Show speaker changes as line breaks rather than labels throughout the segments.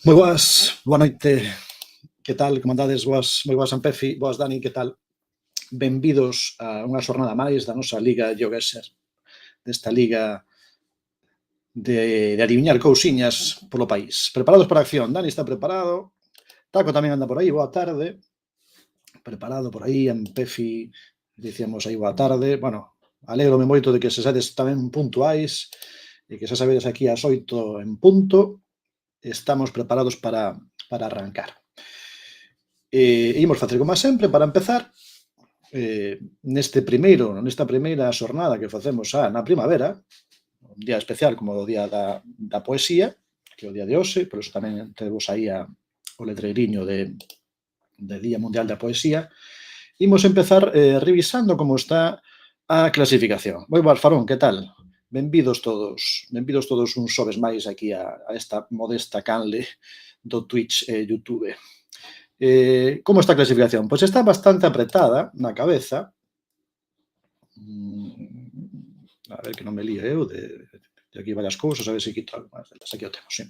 Boa noite, que tal, como andades? Moi boas, Ampefi, boas, Dani, que tal? Benvidos a unha xornada máis da nosa Liga GeoGuessr, desta liga de adiviñar cousiñas polo país. Preparados para a acción? Dani está preparado, Taco tamén anda por aí, boa tarde, preparado por aí, Ampefi, dicíamos aí boa tarde, bueno, alégrome moito de que se sedes tamén puntuais e que xa sabedes aquí ás 8 en punto, estamos preparados para arrancar. Imos facer como sempre, para empezar, nesta primeira xornada que facemos na primavera, un día especial como o día da poesía, que é o día de hoxe, por iso tamén temos aí o letreiriño de Día Mundial da Poesía. Imos empezar revisando como está a clasificación. Moi boas, Farón, que tal? Benvidos todos un xoves máis aquí a esta modesta canle do Twitch e YouTube. Como está a clasificación? Pois está bastante apretada na cabeza. A ver que non me lío eu de aquí varias cousas, a ver se quito algo máis delas. Aquí o temos, sí.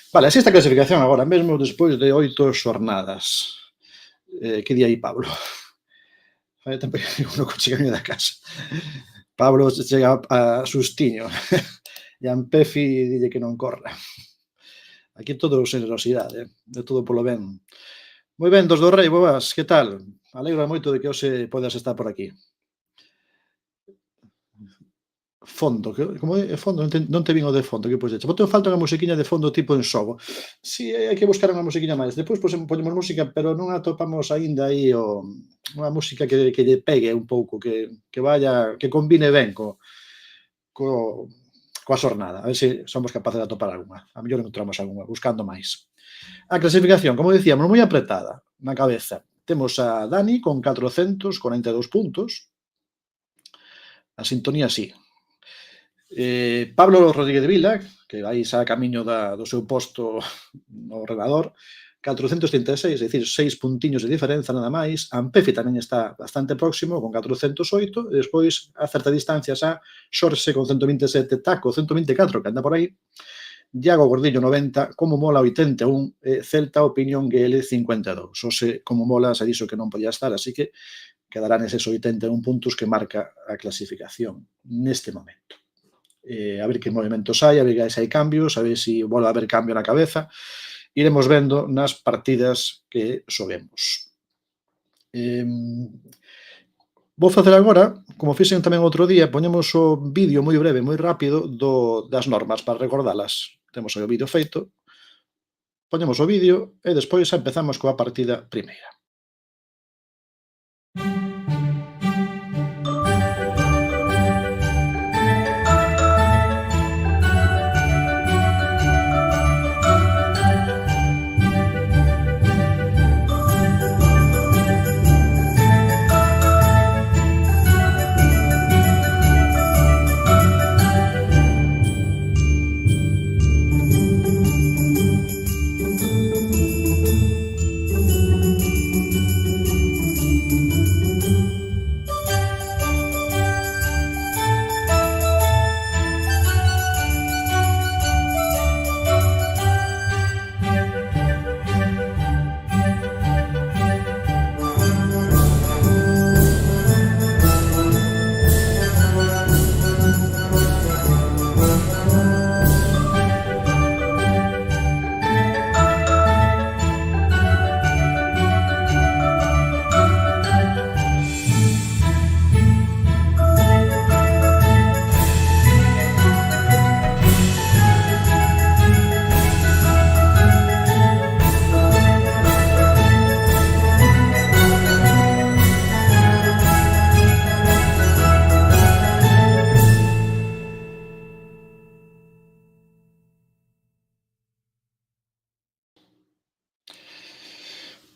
Vale, así está a clasificación agora mesmo despois de 8 xornadas. Que di aí Pablo? Fai tempo que uno co chegaño da casa. Pablo chega a sustiño. E a Ampefi dille que non corra. Aquí todo generosidade, de todo polo ben. Moi ben, dos do Rei, boas, que tal? Alegro moito de que hoxe podas estar por aquí. Fondo, como é fondo? Non te vin o de fondo, que pois, bote falta unha musiquiña de fondo tipo en xogo. Si, hai que buscar unha musiquiña máis. Depois poñemos música, pero non atopamos aínda aí unha música que lle pegue un pouco, que vaya, que combine ben coa xornada. A ver se somos capaces de atopar algunha. A mellor encontramos algunha, buscando máis. A clasificación, como dicíamos, moi apretada na cabeza. Temos a Dani con 442 puntos. A sintonía sí. Pablo Rodríguez de Vila, que vai xa a camiño do seu posto no ordenador, 436, é dicir, 6 puntiños de diferenza nada máis. Ampefi tamén está bastante próximo, con 408, e despois a certa distancia xa Xorxe con 127, Taco 124, que anda por aí, Iago Gordillo 90, Como Mola 81, Celta Opinión GL 52. Ose Como Mola se dixo que non podía estar, así que quedarán eses 81 puntos que marca a clasificación neste momento. A ver que movimentos hai, a ver se hai cambios, a ver se volve a haber cambio na cabeza. Iremos vendo nas partidas que xoguemos. Vou facer agora, como fixen tamén outro día, poñemos o vídeo moi breve, moi rápido das normas para recordalas. Temos o vídeo feito, poñemos o vídeo e despois empezamos coa partida primeira.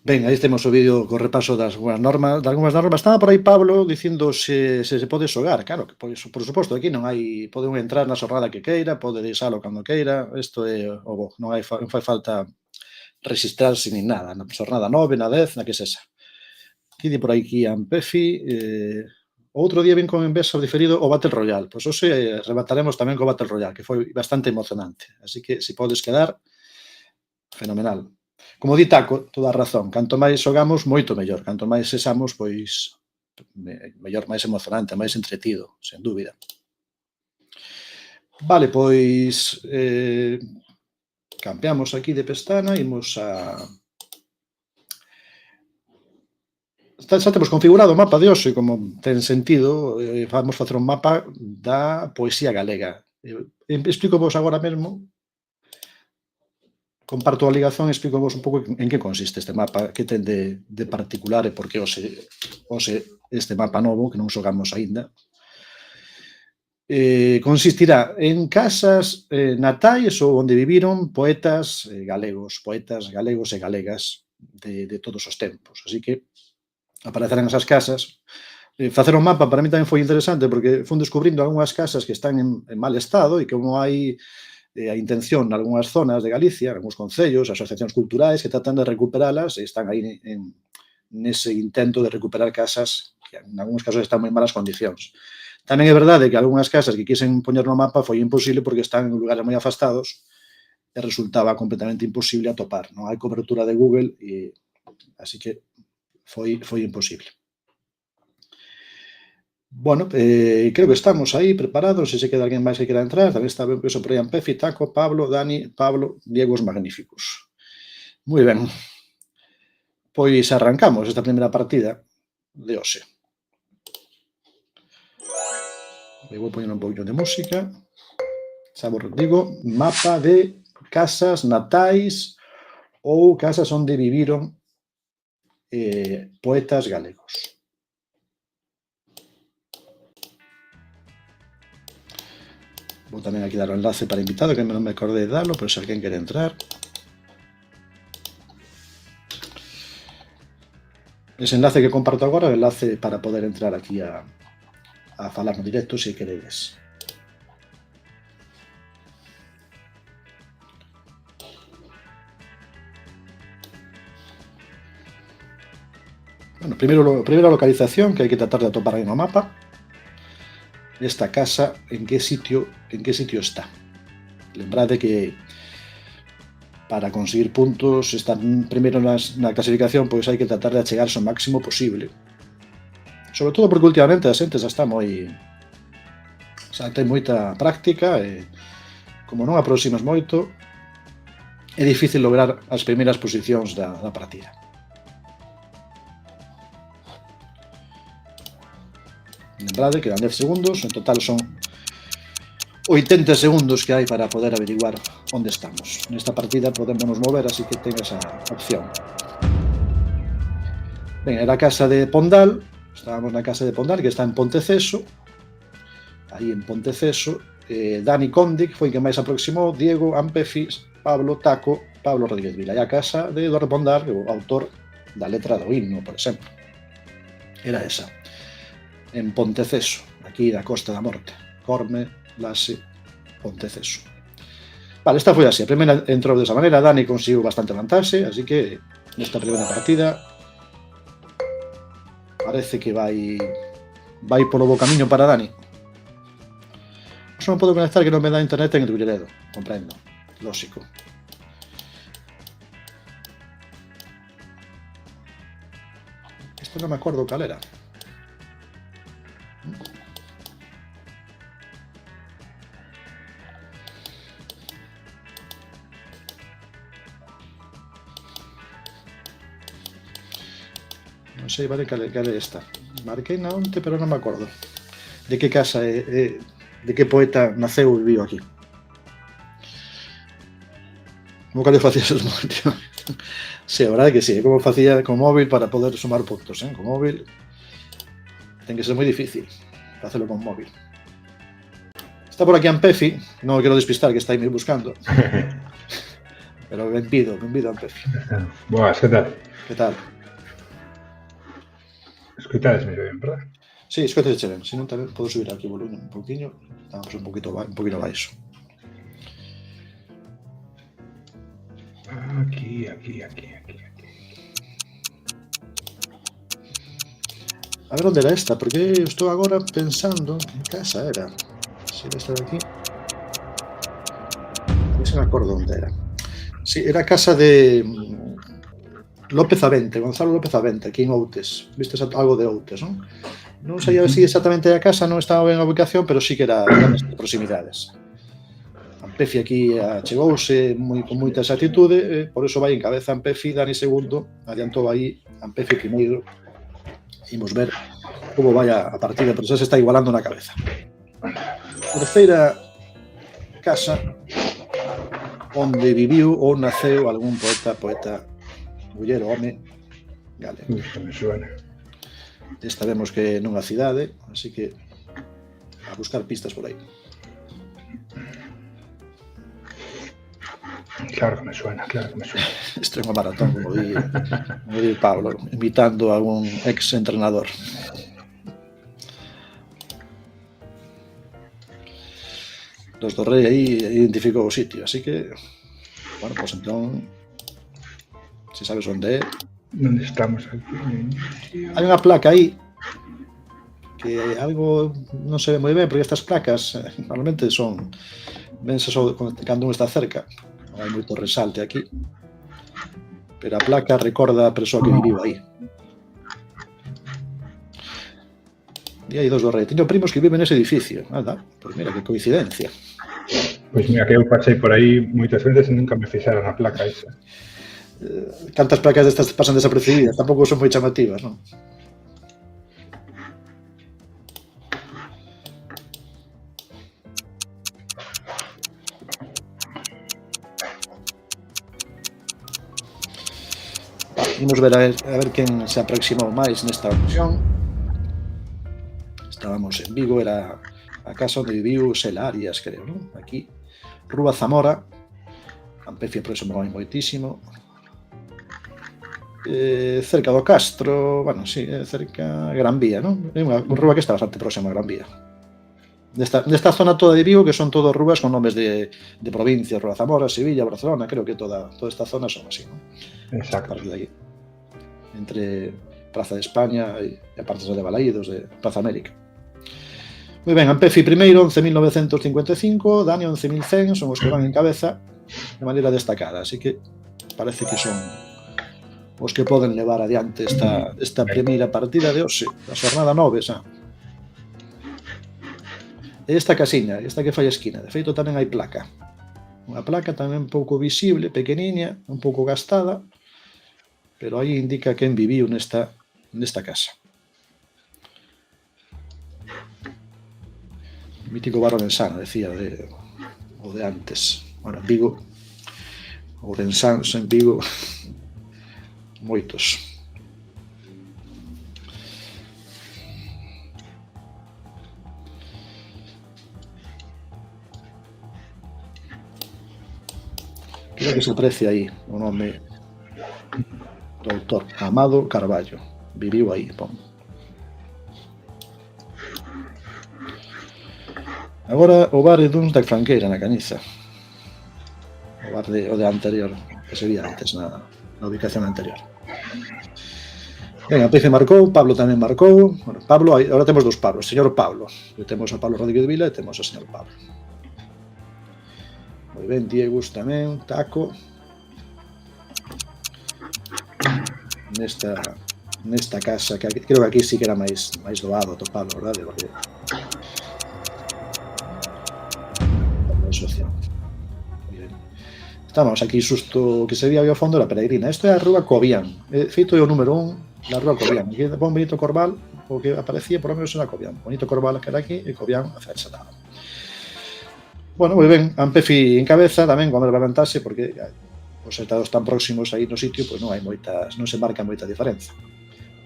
Ben, aí temos o vídeo co repaso das algunhas normas. Estaba por aí Pablo dicindo se pode xogar. Claro, que por suposto, aquí non hai, pode entrar na xornada que queira, pode deixalo cando queira. Isto é o bo, non fai falta registrarse nin nada, na xornada 9, na 10, na que sexa. Aquí di por aquí Ampefi, outro día vin con envexa diferido o Battle Royale. Pois hoxe remataremos tamén co Battle Royale, que foi bastante emocionante. Así que, se podes quedar, Fenomenal. Como di Taco, toda a razón, canto máis xogamos, moito mellor. Canto máis sexamos, pois, mellor, máis emocionante, máis entretido, sen dúbida. Vale, pois, cambiamos aquí de pestana, imos a... Xa temos configurado o mapa de hoxe, como ten sentido, vamos facer un mapa da poesía galega. Explico vos agora mesmo, comparto a ligazón e explico vos un pouco en que consiste este mapa, que ten de particular e por que hoxe este mapa novo, que non xogamos aínda. Consistirá en casas natais ou onde viviron poetas galegos e galegas de todos os tempos. Así que aparecerán esas casas. Facer un mapa para mí tamén foi interesante porque fun descubrindo algunhas casas que están en mal estado e como hai a intención nalgúnas zonas de Galicia, algúns concellos, asociacións culturais que tratan de recuperalas e están aí nese intento de recuperar casas que en algúns casos están en moi malas condicións. Tamén é verdade que algunhas casas que quixen poñer no mapa foi imposible porque están en lugares moi afastados e resultaba completamente imposible atopar. Non hai cobertura de Google e así que foi imposible. Bueno, creo que estamos aí preparados, se queda alguén máis que quera entrar, tamén está ben peso por aí Ampefi, Taco, Pablo, Dani, Pablo, Diego os magníficos. Moi ben. Pois arrancamos esta primeira partida de hoxe. Vou poñer un pouquinho de música. Xa vos digo, mapa de casas natais ou casas onde viviron poetas galegos. Vou tamén aquí dar o enlace para invitado, que non me acordei de darlo, pero se alguén quere entrar. Ese enlace que comparto agora é o enlace para poder entrar aquí a falar no directo, se queredes. Bueno, primeira localización que hai que tratar de atopar aí no mapa. Esta casa, en que sitio está. Lembrade que para conseguir puntos, estar primeiro na clasificación, pois hai que tratar de achegarse o máximo posible. Sobre todo porque últimamente a xente xa está xa ten moita práctica e como non aproximas moito, é difícil lograr as primeiras posicións da partida. Lembrade que dan 10 segundos, en total son 80 segundos que hai para poder averiguar onde estamos. Nesta partida podemos mover, así que ten esa opción. Ben, era a casa de Pondal, estábamos na casa de Pondal, que está en Ponteceso, aí en Ponteceso, Dani Conde, que foi quen máis aproximou, Diego, Ampefi, Pablo, Taco, Pablo Rodríguez Vila, e a casa de Eduardo Pondal, o autor da letra do himno, por exemplo. Era esa. En Ponteceso, aquí da Costa da Morte. Corme, Lase, Ponteceso. Vale, esta foi así. A primeira entrou desa maneira, Dani conseguiu bastante vantaxe, así que nesta primeira partida parece que vai polo bo camiño para Dani. Só non podo conectar que non me dá internet en el Villaredo, comprendo, lógico. Isto non me acordo cal era. Non sei, vale, cal é esta. Marquei na onte, pero non me acordo. De que casa de que poeta naceu e viviu aquí. Como cal facías os móviles? Sí, a verdade que sí, como facía con móvil para poder sumar puntos, con móvil ten que ser moi difícil facelo con móvil. Está por aquí Ampefi, non quero despistar que está aí me buscando. Pero benvido Ampefi.
Boas, que tal?
Que tal?
Escoitadesme ben, verdad?
Sí, escoitadesme ben, se non tamén podo subir aquí o volumen un poquinho, estamos un poquito baixo.
Aquí.
A ver onde era esta, porque estou agora pensando en casa era. Se era esta de aquí. A ver se me acordo onde era. Sí, era a casa de López Avente, Gonzalo López Avente, aquí en Outes. Vistes algo de Outes, non? Non sei se exactamente a casa, non estaba ben a ubicación, pero sí que era nestas proximidades. Ampefi aquí achegouse con moita exactitude, por eso vai en cabeza Ampefi, Dani segundo, adiantou aí Ampefi primeiro. Imos ver como vai a partida, pero xa se está igualando na cabeza. Terceira casa onde viviu ou naceu algún poeta, muller ou home galego.
Isto me suena.
Esta vemos que nunha cidade, así que a buscar pistas por aí.
Claro que me suena.
Isto é unha maratón, como di Pablo, imitando a algún ex-entrenador. Los do Rei aí identificou o sitio, así que, bueno, pues entón, se sabes onde é.
¿Dónde estamos aquí?
Hai unha placa aí que algo non se ve moi ben, porque estas placas normalmente son vense só cando un está cerca, non hai moito resalte aquí, pero a placa recorda a persoa que viviu aí. E hai dos do Rei. Teño primos que viven nese edificio. Nada, pois mira, que coincidencia.
Pois mira, que eu pasei por aí moitas veces e nunca me fixaron a placa esa.
Cantas placas destas pasan desapercibidas, tampouco son moi chamativas, non? Imos ver a ver quen se aproximou máis nesta ocasión. Estábamos en Vigo, era a casa onde viviu Sela Arias, creo, non? Aquí, Rúa Zamora, Ampefi aproximou moitísimo. Cerca do Castro, bueno, sí, cerca de Gran Vía, non? É unha rúa que está bastante próxima a Gran Vía. Desta zona toda de Vigo, que son todas rúas con nomes de provincias, Rúa Zamora, Sevilla, Barcelona, creo que toda esta zona son así, non?
Exacto.
Entre Praza de España e a partes de Balaídos, de Plaza América. Moi ben, Ampefi primeiro, 11.955, Dani 11.100, son os que van en cabeza de maneira destacada, así que parece que son os que poden levar adiante esta primeira partida de hoxe, a xornada 9, xa. Esta casiña, esta que fai a esquina, de feito tamén hai placa. Unha placa tamén pouco visible, pequeniña, un pouco gastada, pero aí indica quen viviu nesta casa. O mítico bar orensano, decía, o de antes. Bueno, en Vigo, orensáns en Vigo, moitos. Creo que se aprecia aí o nome do autor, Amado Carballo. Viviu aí, pon. Agora o bar é duns da Franqueira, na Caniza. O bar o de anterior, que sería antes, na ubicación anterior. Ben, Ampefi marcou, Pablo tamén marcou. Bueno, Pablo, agora temos dos Pablos, señor Pablo. Temos a Pablo Rodríguez Vila e temos a señor Pablo. Moi ben, Diegos tamén, Taco. Nesta casa, que creo que aquí sí que era máis doado topalo, verdade? Porque estamos aquí xusto que se vía ao fondo da Peregrina. Isto é a Rúa Cobián. Feito é o número 1 da Rúa Cobián. Aquí pon Benito Corbal, o que aparecía por lo menos era Cobián. Benito Corbal que era aquí e Cobián hacia esa lado. Bueno, moi ben, Ampefi en cabeza tamén con a mesma vantaxe porque os estados tan próximos aí no sitio, pois non hai moitas, non se marca moita diferenza.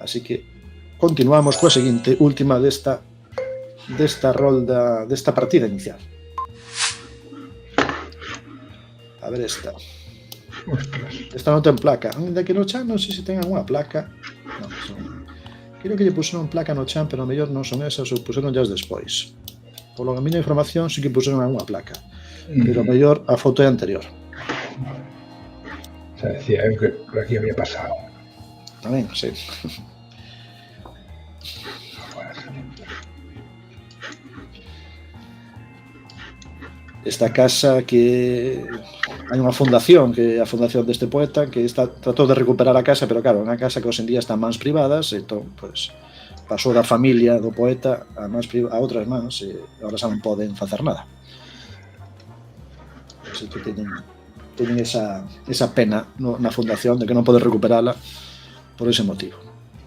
Así que continuamos coa seguinte, última desta rolda, desta partida inicial. A ver esta. Esta non ten placa. Ainda que no chan non sei se ten alguna placa. Non, creo que lle puseron placa no chan, pero a mellor non son esas, ou puseron ya despois. Por lo que a miña información sí que puseron alguna placa. Pero a mellor a foto é anterior.
O sea, decía eu que por aquí había pasado.
Tamén, sí. esta casa que hai unha fundación, que é a fundación deste poeta, que tratou de recuperar a casa, pero claro, unha casa que hoxe en día está en mans privadas, entón, pues, pasou da familia do poeta a outras mans, e agora xa non poden facer nada. Así que teñen esa pena na fundación de que non poden recuperala por ese motivo.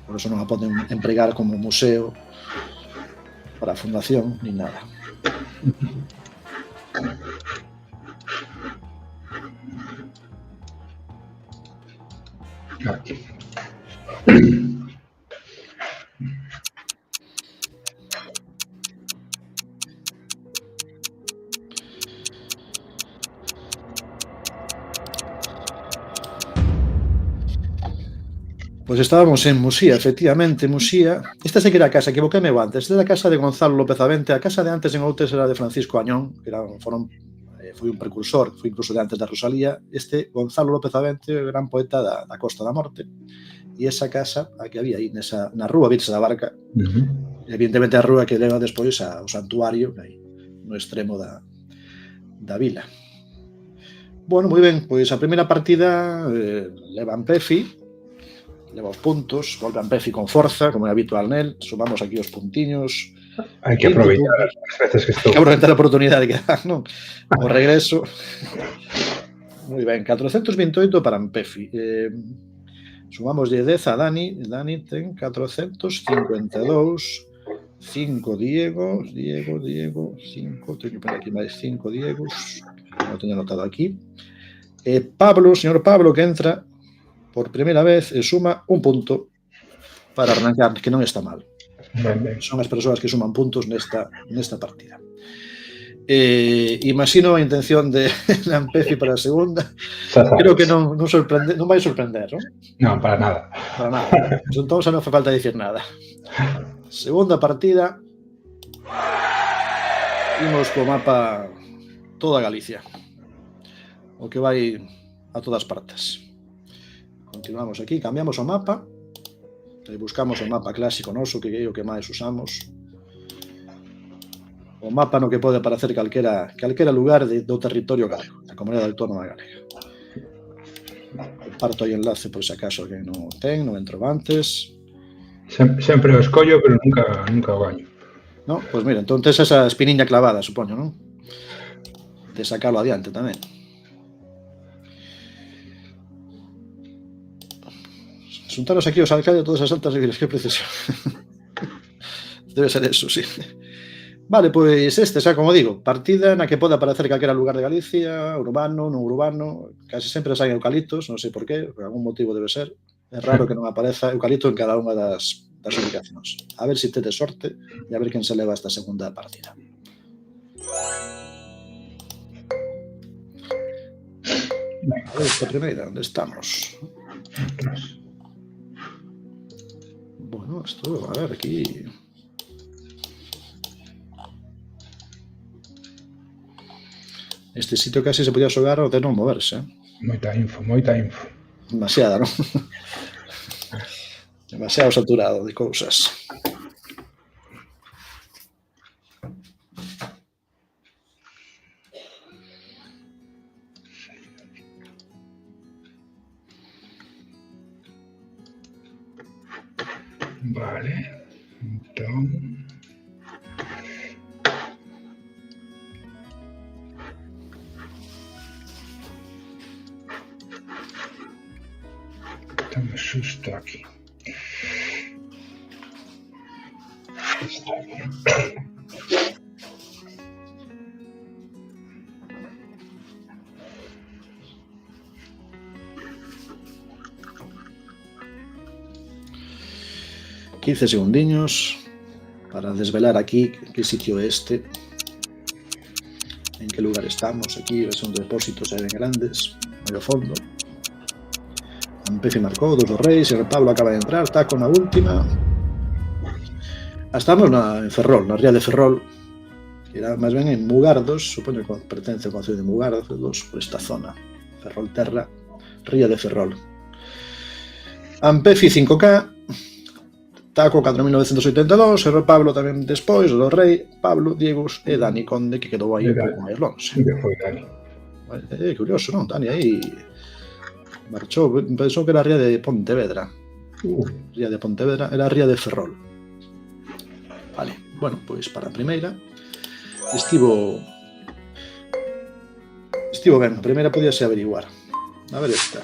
Por eso non a poden empregar como museo para a fundación, ni nada.
Aquí.
Pois estábamos en Musía, efectivamente, Musía. Esta sí que era a casa, equivoqueme antes. Esta era a casa de Gonzalo López Avente. A casa de antes en Outes era de Francisco Añón, que foi un precursor, foi incluso de antes da Rosalía. Este Gonzalo López Avente, gran poeta da Costa da Morte. E esa casa, a que había aí, na rúa Virxe da Barca, evidentemente a rúa que leva despois ao santuario, aí, no extremo da vila. Bueno, moi ben, pois a primeira partida leva Ampefi, leva os puntos, volve Ampefi con forza, como é habitual nel, sumamos aquí os puntiños.
Hai que aproveitar as veces que estou.
Hai que aproveitar a oportunidade que dá, non? O regreso. Moi ben, 428 para Ampefi. Sumamos 10 a Dani. Dani ten 452. 5 Diego, 5. Teño que poner aquí máis 5 Diegos. Non teño anotado aquí. Pablo, señor Pablo, que entra por primeira vez e suma un punto para arrancar, que non está mal.
Ben.
Son as persoas que suman puntos nesta partida. Imagino a intención de Ampefi para a segunda. Creo que non vai sorprender, non?
Non, para nada.
Para nada. Entón xa non fai falta dicir nada. Segunda partida. Imos co mapa toda Galicia. O que vai a todas partes. Continuamos aquí, cambiamos o mapa e buscamos o mapa clásico noso, que é o que máis usamos. O mapa no que pode aparecer calquera lugar do territorio galego, da Comunidade Autónoma Galega. Parto aí enlace por se acaso que non entro antes.
Sempre o escollo, pero nunca o gaño.
No, pois mira, entón tes esa espiniña clavada, supoño, non? De sacarlo adiante tamén. Xuntaros aquí os alcaldes de todas as altas vilas, que precisión. Debe ser eso, sí. Vale, pois xa como digo, partida na que pode aparecer calquera lugar de Galicia, urbano, non urbano, case sempre saen eucaliptos, non sei por qué, por algún motivo debe ser. É raro que non apareza eucalipto en cada unha das ubicacións. A ver se tedes sorte e a ver quen se leva esta segunda partida. A ver, esta primeira, onde estamos? Bueno, esto, a ver, aquí... Este sitio casi se podía xogar o de non moverse.
Moita info.
Demasiada, non? Demasiado saturado de cousas.
Vale, entón... Estamos xusto aquí. Está bien.
...15 segundiños para desvelar aquí que sitio é este, en que lugar estamos. Aquí son depósitos ben grandes, no fondo. Ampefi marcou, dos reis, e Pablo acaba de entrar, está con a última. Estamos en Ferrol, na ría de Ferrol, que era máis ben en Mugardos, supoño que pertence ao concello de Mugardos, por esta zona. Ferrol Terra, ría de Ferrol. Ampefi 5K, Taco 4.982, Erro Pablo tamén despois, o do Rei, Pablo, Diego e Dani Conde, que quedou aí un pouco máis longe.
Que foi Dani.
Curioso, non? Dani aí marchou, pensou que era a ría de Pontevedra. Ría de Pontevedra, era a ría de Ferrol. Vale, bueno, pois para a primeira estivo ben, a primeira podíase averiguar. A ver esta.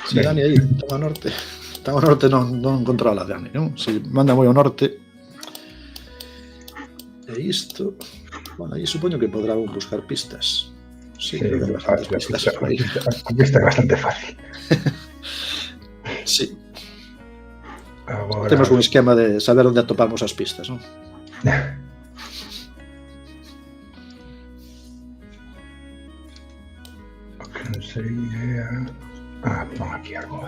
Se Dani aí tan ao norte non controla Dani, non? Se manda moi ao norte. E isto, bueno, aí supoño que podrá buscar pistas. Sí, creo que bastantes pistas por aí.
A pista é bastante fácil.
Sí.
Agora...
Temos un esquema de saber onde atopamos as pistas, non?
O que non sei é... pon aquí algo.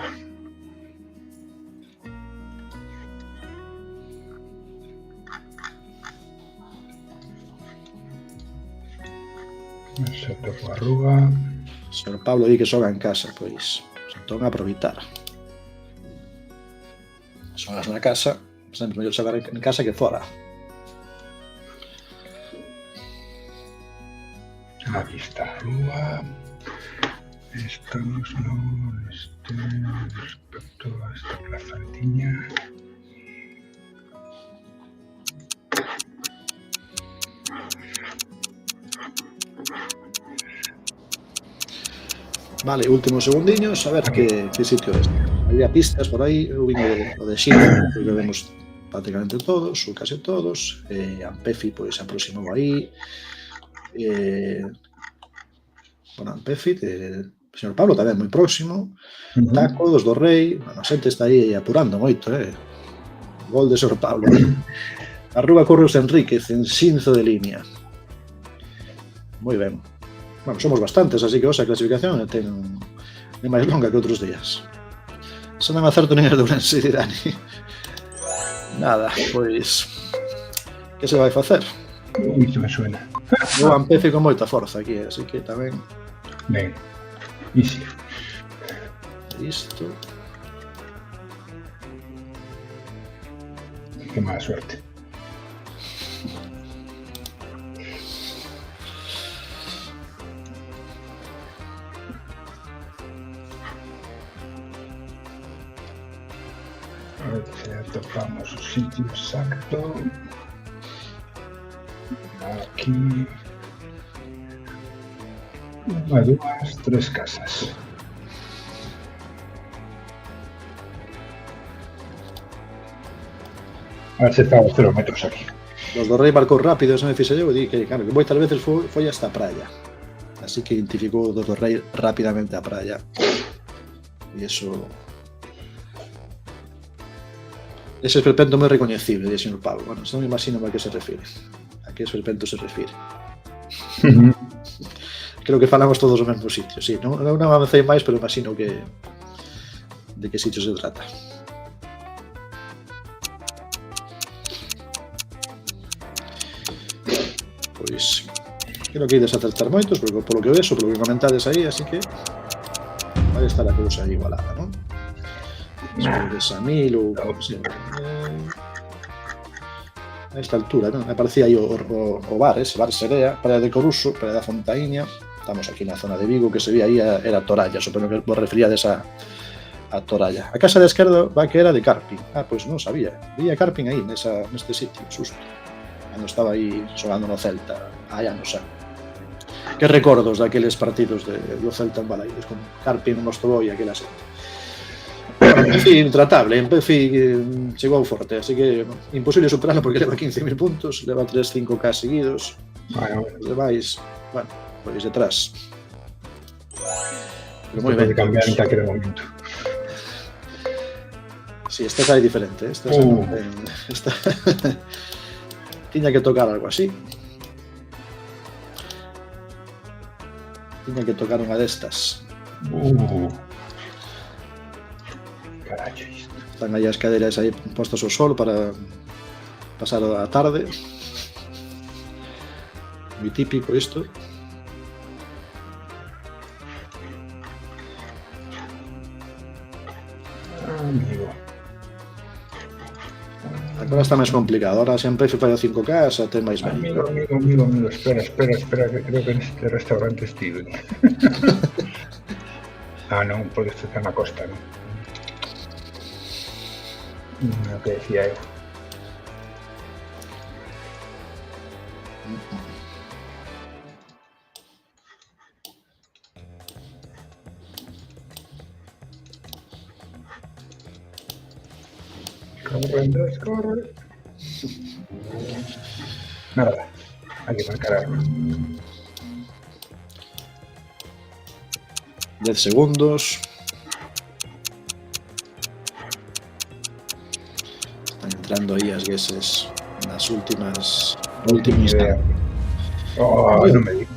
Se toco a rúa.
Señor Pablo di que xoga en casa, pois entón aproveitar. Xogas na casa, sempre mellor xogar en casa que fora.
A vista a rúa. Estamos no respecto a esta plazantiña.
Vale, últimos segundiños, a ver que sitio é. Había pistas por aí, eu vim o de Xina, que vemos prácticamente todos, ou case todos, Ampefi pois se aproximou aí, bueno, Ampefi, o señor Pablo tamén moi próximo, Taco, dos do Rei, a xente está aí apurando moito, gol de señor Pablo. Arruga Curros Enríquez, en Xinzo de línea. Moi ben. Bueno, somos bastantes, así que hoxe a clasificación é máis longa que outros días. Se non acerto nin as de Ourense, Dani. Nada, pois... Que se vai facer?
Isto me suena.
O Ampefi con moita forza aquí, así que tamén...
Ben, easy.
Isto...
Que mala suerte. A ver se atopamos o sitio exacto. Aquí. 1, 2, 3 casas. A ver se está aos 0 metros aquí.
Los do Rei marcou rápido, ese me fixe eu, e di que, claro, que moitas veces foi hasta a praia. Así que identificou o do Rei rapidamente a praia. E eso... Ese esperpento moi recoñecible, di o señor Pablo. Bueno, non me imagino a que se refire. A que esperpento se refire. Creo que falamos todos do mesmo sitio, sí. Non avancei máis, pero imagino que de que sitio se trata. Pois creo que ides acertar moitos, porque polo que vexo, polo que comentades aí, así que vai estar a cousa igualada, non? De Samil ou a esta altura, non? Aparecía aí o bar, ese bar Serea, Praia de Coruso, Praia da Fontaíña. Estamos aquí na zona de Vigo, que se ve aí era Toralla, supoño que vos referíades a Toralla. A casa da esquerda va que era de Carping. Pois non sabía. Vía Carping aí, neste sitio, susto. Cando estaba aí xogando no Celta, hai anos xa. Que recordos daqueles partidos do Celta en Balaídos, con Carping no Mostobo e aquela xente. Empefi intratable, Empefi chegou forte, así que imposible superarlo porque leva 15.000 puntos, leva 3-5K seguidos. Os demais, bueno, pois detrás. Pero moi ben.
Pode cambiar en calquer momento.
Si, esta é diferente, esta tiña que tocar algo así. Tiña que tocar unha destas.
Carallo, isto.
Están aí as cadeiras aí postas ao sol para pasar a tarde. Moi típico isto.
amigo.
Agora está máis complicado. Ahora se Ampefi fai o 5K, xa ten máis mérito.
Amigo. Espera, que creo que neste restaurante Steven. Non, pode ser na costa, non? O que decía eu. Corre. Nada, hai que marcar arma.
10 segundos. Están entrando aí as gueses nas últimas
idea. Non me digo.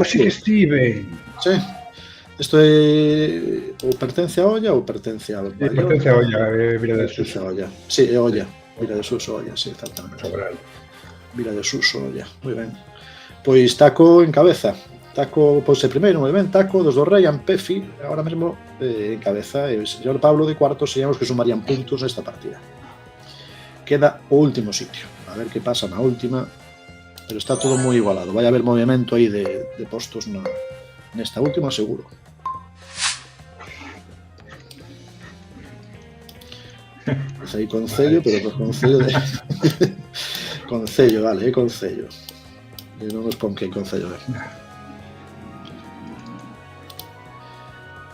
Sí que estive.
Sí. Isto é ou pertence a Olla ou pertence a Bayona?
Pertence a Olla, Vila de Suso.
Sí, é Olla. Vila de Suso, Olla, sí, exactamente.
Sobral.
Vila de Suso, Olla. Moi ben. Pois Taco en cabeza. Taco pose primeiro, moi ben. Taco, dos do Rei, Ampefi, agora mesmo en cabeza. E o señor Pablo de cuarto serían os que sumarían puntos nesta partida. Queda o último sitio. A ver que pasa na última. Pero está todo moi igualado. Vai haber movimento aí de postos nesta última, seguro. Aí Concello, pero por Concello de... Concello, vale, é Concello. E non nos pon que é Concello.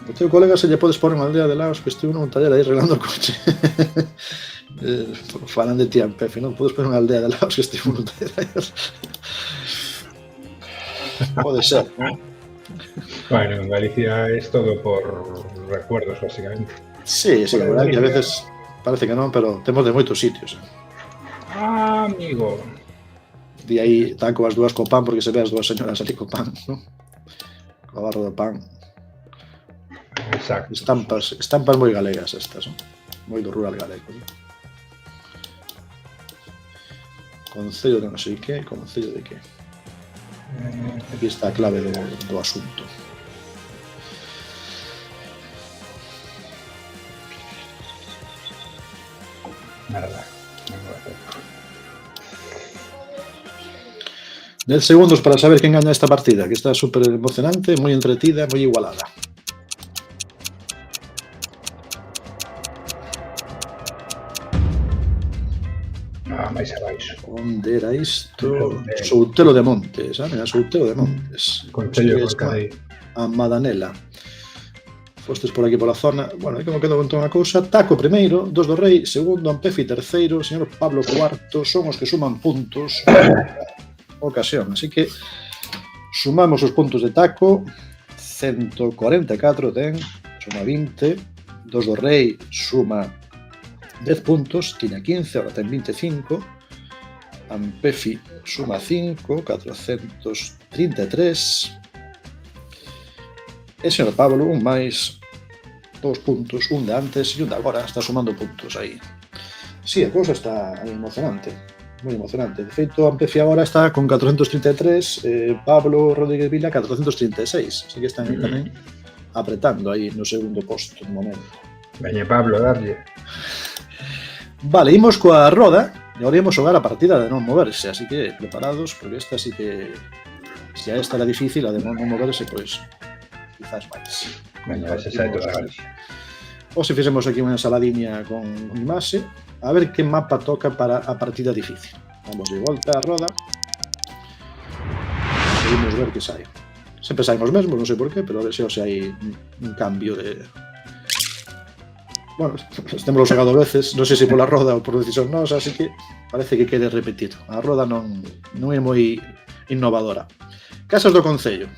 O teu colega se lle podes pôr unha aldea de Laos que estive nun taller aí arreglando o coche. Falan de ti, Ampefi, non? Podes pôr unha aldea de Laos que estive nun taller aí. Pode ser, non?
Bueno, en Galicia es todo por recuerdos, básicamente.
Sí, a verdade que a veces parece que non, pero temos de moitos sitios.
Amigo.
Di aí Taco as dúas co pan porque se ve as dúas señoras ali co pan, non? Co barro do pan.
Exacto.
Estampas moi galegas estas, non? Moi do rural galego, non? Concello de non sei que, concello de que. Aquí está a clave do asunto.
Nada.
10 segundos para saber quen gaña esta partida, que está super emocionante, moi entretida, moi igualada.
Máis abaixo.
Onde era isto? Soutelo de Montes, sabe? Soutelo de Montes.
Concello de Corcadei.
A Madanela. Fostes por aquí pola zona. Bueno, aí como quedo con unha cousa. Taco primeiro, dos do Rei, segundo, Ampefi terceiro, señor Pablo cuarto, son os que suman puntos ocasión. Así que sumamos os puntos de Taco, 144 ten, suma 20, dos do Rei suma 10 puntos, tiña 15, ahora ten 25, Ampefi suma 5, 433, e señor Pablo, un máis, 2 puntos, un de antes e un de agora, está sumando puntos aí. Sí, a cousa está emocionante, moi emocionante. De feito, Ampefi agora está con 433, Pablo Rodríguez Vila 436, así que están aí tamén apretando aí no segundo posto no momento.
Veña Pablo, darlle.
Vale, imos coa roda e agora imos xogar a partida de non moverse, así que preparados, porque esta sí que se a esta era difícil, a de non moverse, pois quizás máis.
Veña, ese sai toda Galicia.
Ou se fixemos aquí unha ensaladiña con imaxe, a ver que mapa toca para a partida difícil. Vamos de volta a roda e imos ver que sai. Sempre saimos mesmos, non sei por qué, pero a ver se hai un cambio de... Bueno, estémoslo xogado veces, non sei se pola roda ou por decisión nosa, así que parece que quere repetir. A roda non é moi innovadora. Casas do Concello.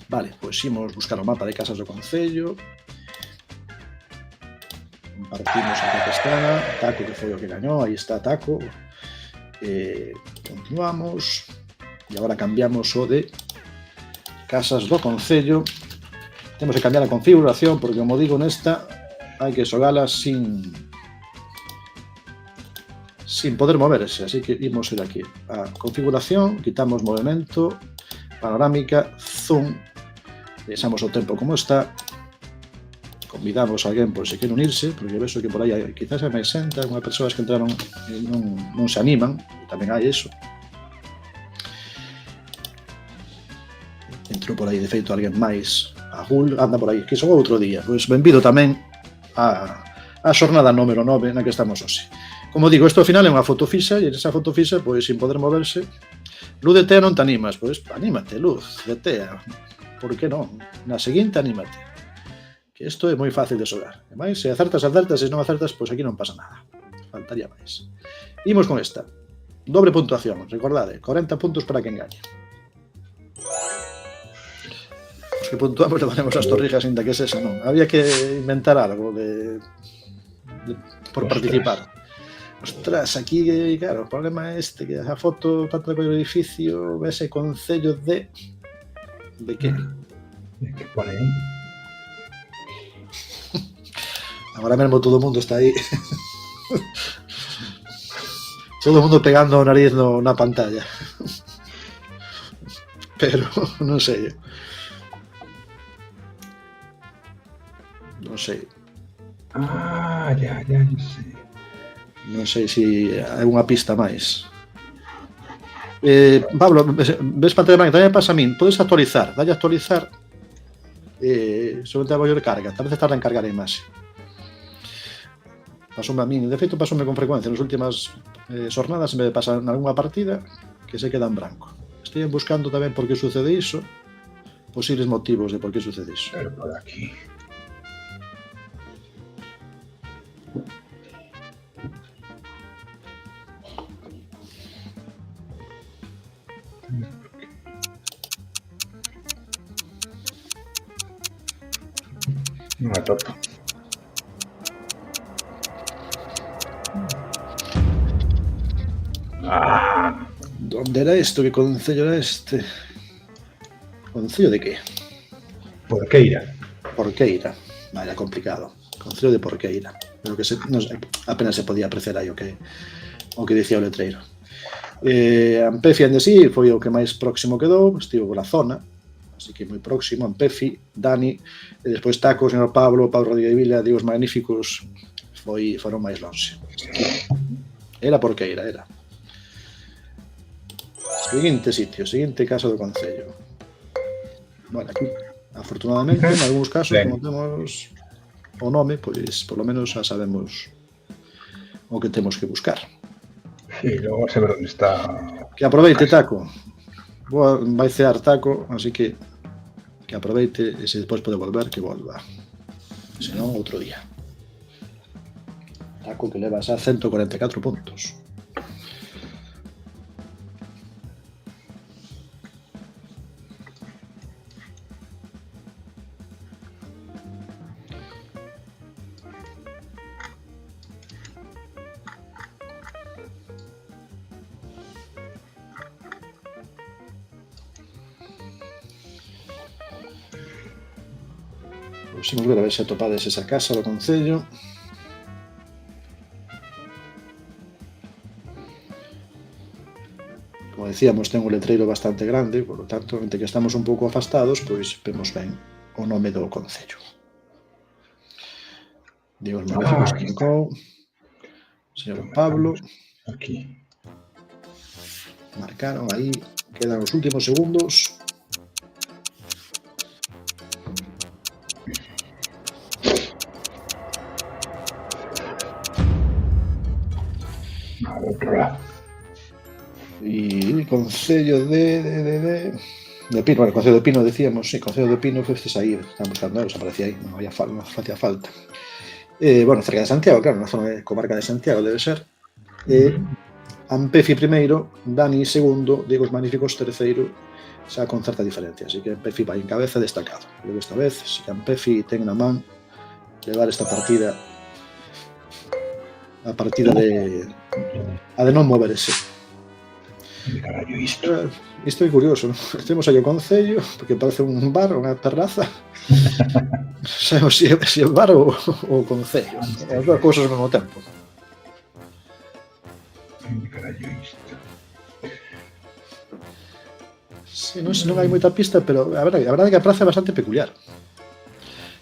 Vale, pois imos buscar o mapa de Casas do Concello. Compartimos a pestana. Taco, que foi o que gañou, aí está Taco. Continuamos. E agora cambiamos o de Casas do Concello. Temos que cambiar a configuración, porque, como digo, nesta hai que xogala sin poder moverse, así que imos ir aquí a configuración, quitamos movimento, panorámica, zoom, deixamos o tempo como está convidamos a alguén por se quere unirse, porque vexo que por aí quizás hai máis xente, unha persoas que entraron e non se animan, tamén hai eso. Entrou por aí, de feito, alguén máis, a Gul, anda por aí, que son outro día. Pois benvido tamén a xornada número 9 na que estamos hoxe. Como digo, isto ao final é unha foto fixa, e nesa foto fixa, pois, sin poder moverse, Luz de Tea non te animas, pois, anímate, Luz de Tea, por que non? Na seguinte, anímate. Que isto é moi fácil de xogar. E máis, se acertas, acertas, se non acertas, pois aquí non pasa nada. Faltaría máis. Imos con esta. Dobre puntuación, recordade, 40 puntos para quen gañe. Os que puntuamos levaremos as torrijas inda que esa, non? Había que inventar algo por participar. Ostras, aquí, claro, o problema é este, que a foto tanto do edificio, ese concello de que?
Que pone aí?
Agora mesmo todo o mundo está aí. Todo o mundo pegando o nariz na pantalla. Pero, non sei. Non sei.
Ya sei.
Non sei se hai unha pista máis. Pablo, ves pantalla branca, tamén pasa a min. Podes actualizar, dalle a actualizar. Solamente a maior carga. Tal vez tarda en cargar a imaxe. Pasoume a min, de feito pasoume con frecuencia nas últimas xornadas, en vez de pasar en algunha partida, que se queda en branco. Estou buscando tamén por que sucede iso, posibles motivos de por que sucede iso.
Pero por aquí. Non a topo.
Onde era isto? Que concello era este? Concello de que?
Porqueira.
Porqueira. Vaya, complicado. Concello de Porqueira. Pero que apenas se podía apreciar aí o que dicía o letreiro. Ampefi en de sí foi o que máis próximo quedou, estivo pola zona, así que moi próximo. Ampefi, Dani, e despois Taco, o señor Pablo Rodríguez Vila, Dios Magníficos, foron máis longe. Era Porqueira, era. Seguinte sitio, seguinte caso do concello. Bueno, aquí, afortunadamente, en algúns casos, como temos o nome, pois, por lo menos, xa sabemos o que temos que buscar.
Sí, logo a saber onde está.
Que aproveite, Taco. Vai cear Taco, así que aproveite, e se despois pode volver, que volva. Se non, outro día. Taco que leva xa 144 puntos. Imos ver a ver se atopades esa casa do concello. Como decíamos, ten un letreiro bastante grande, por lo tanto, entre que estamos un pouco afastados, pois vemos ben o nome do concello. Dios Magníficos Quincón, señor Pablo.
Aquí.
Marcaron aí, quedan os últimos segundos. E Concello de Pino, bueno, Concello de Pino decíamos, sí, Concello de Pino foi aí, están buscando, os aparecía aí, non facía falta. Bueno, cerca de Santiago, claro, na zona de comarca de Santiago debe ser. Ampefi primeiro, Dani segundo, Diego os Magníficos terceiro, xa con certa diferencia, así que Ampefi vai en cabeza destacado. Pero esta vez, se Ampefi ten na man levar esta partida, a partida de non moverse.
Carallo, isto.
Isto é curioso, non? Temos aí o concello, porque parece un bar, unha terraza. Sabemos se é bar ou o concello. As dúas cousas ao mesmo tempo.
Carallo, isto.
Sí, non hai moita pista, pero a verdade é que a praza é bastante peculiar.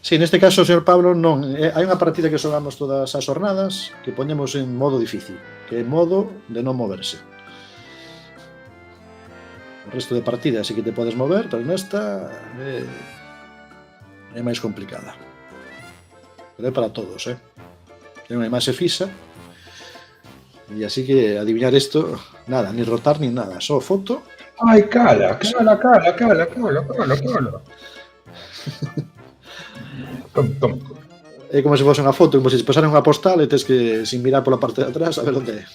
Sí, neste caso, señor Pablo, non. Hai unha partida que xogamos todas as jornadas que poñemos en modo difícil, que é modo de non moverse. O resto de partidas sí que te podes mover, pero nesta é máis complicada. Pero é para todos, Ten unha imaxe fixa e así que adivinar isto, nada, ni rotar ni nada, só foto.
Ai, cala. Tom.
É como se fose unha foto, como se pasaran unha postal e tes que, sin mirar pola parte de atrás, a ver onde é.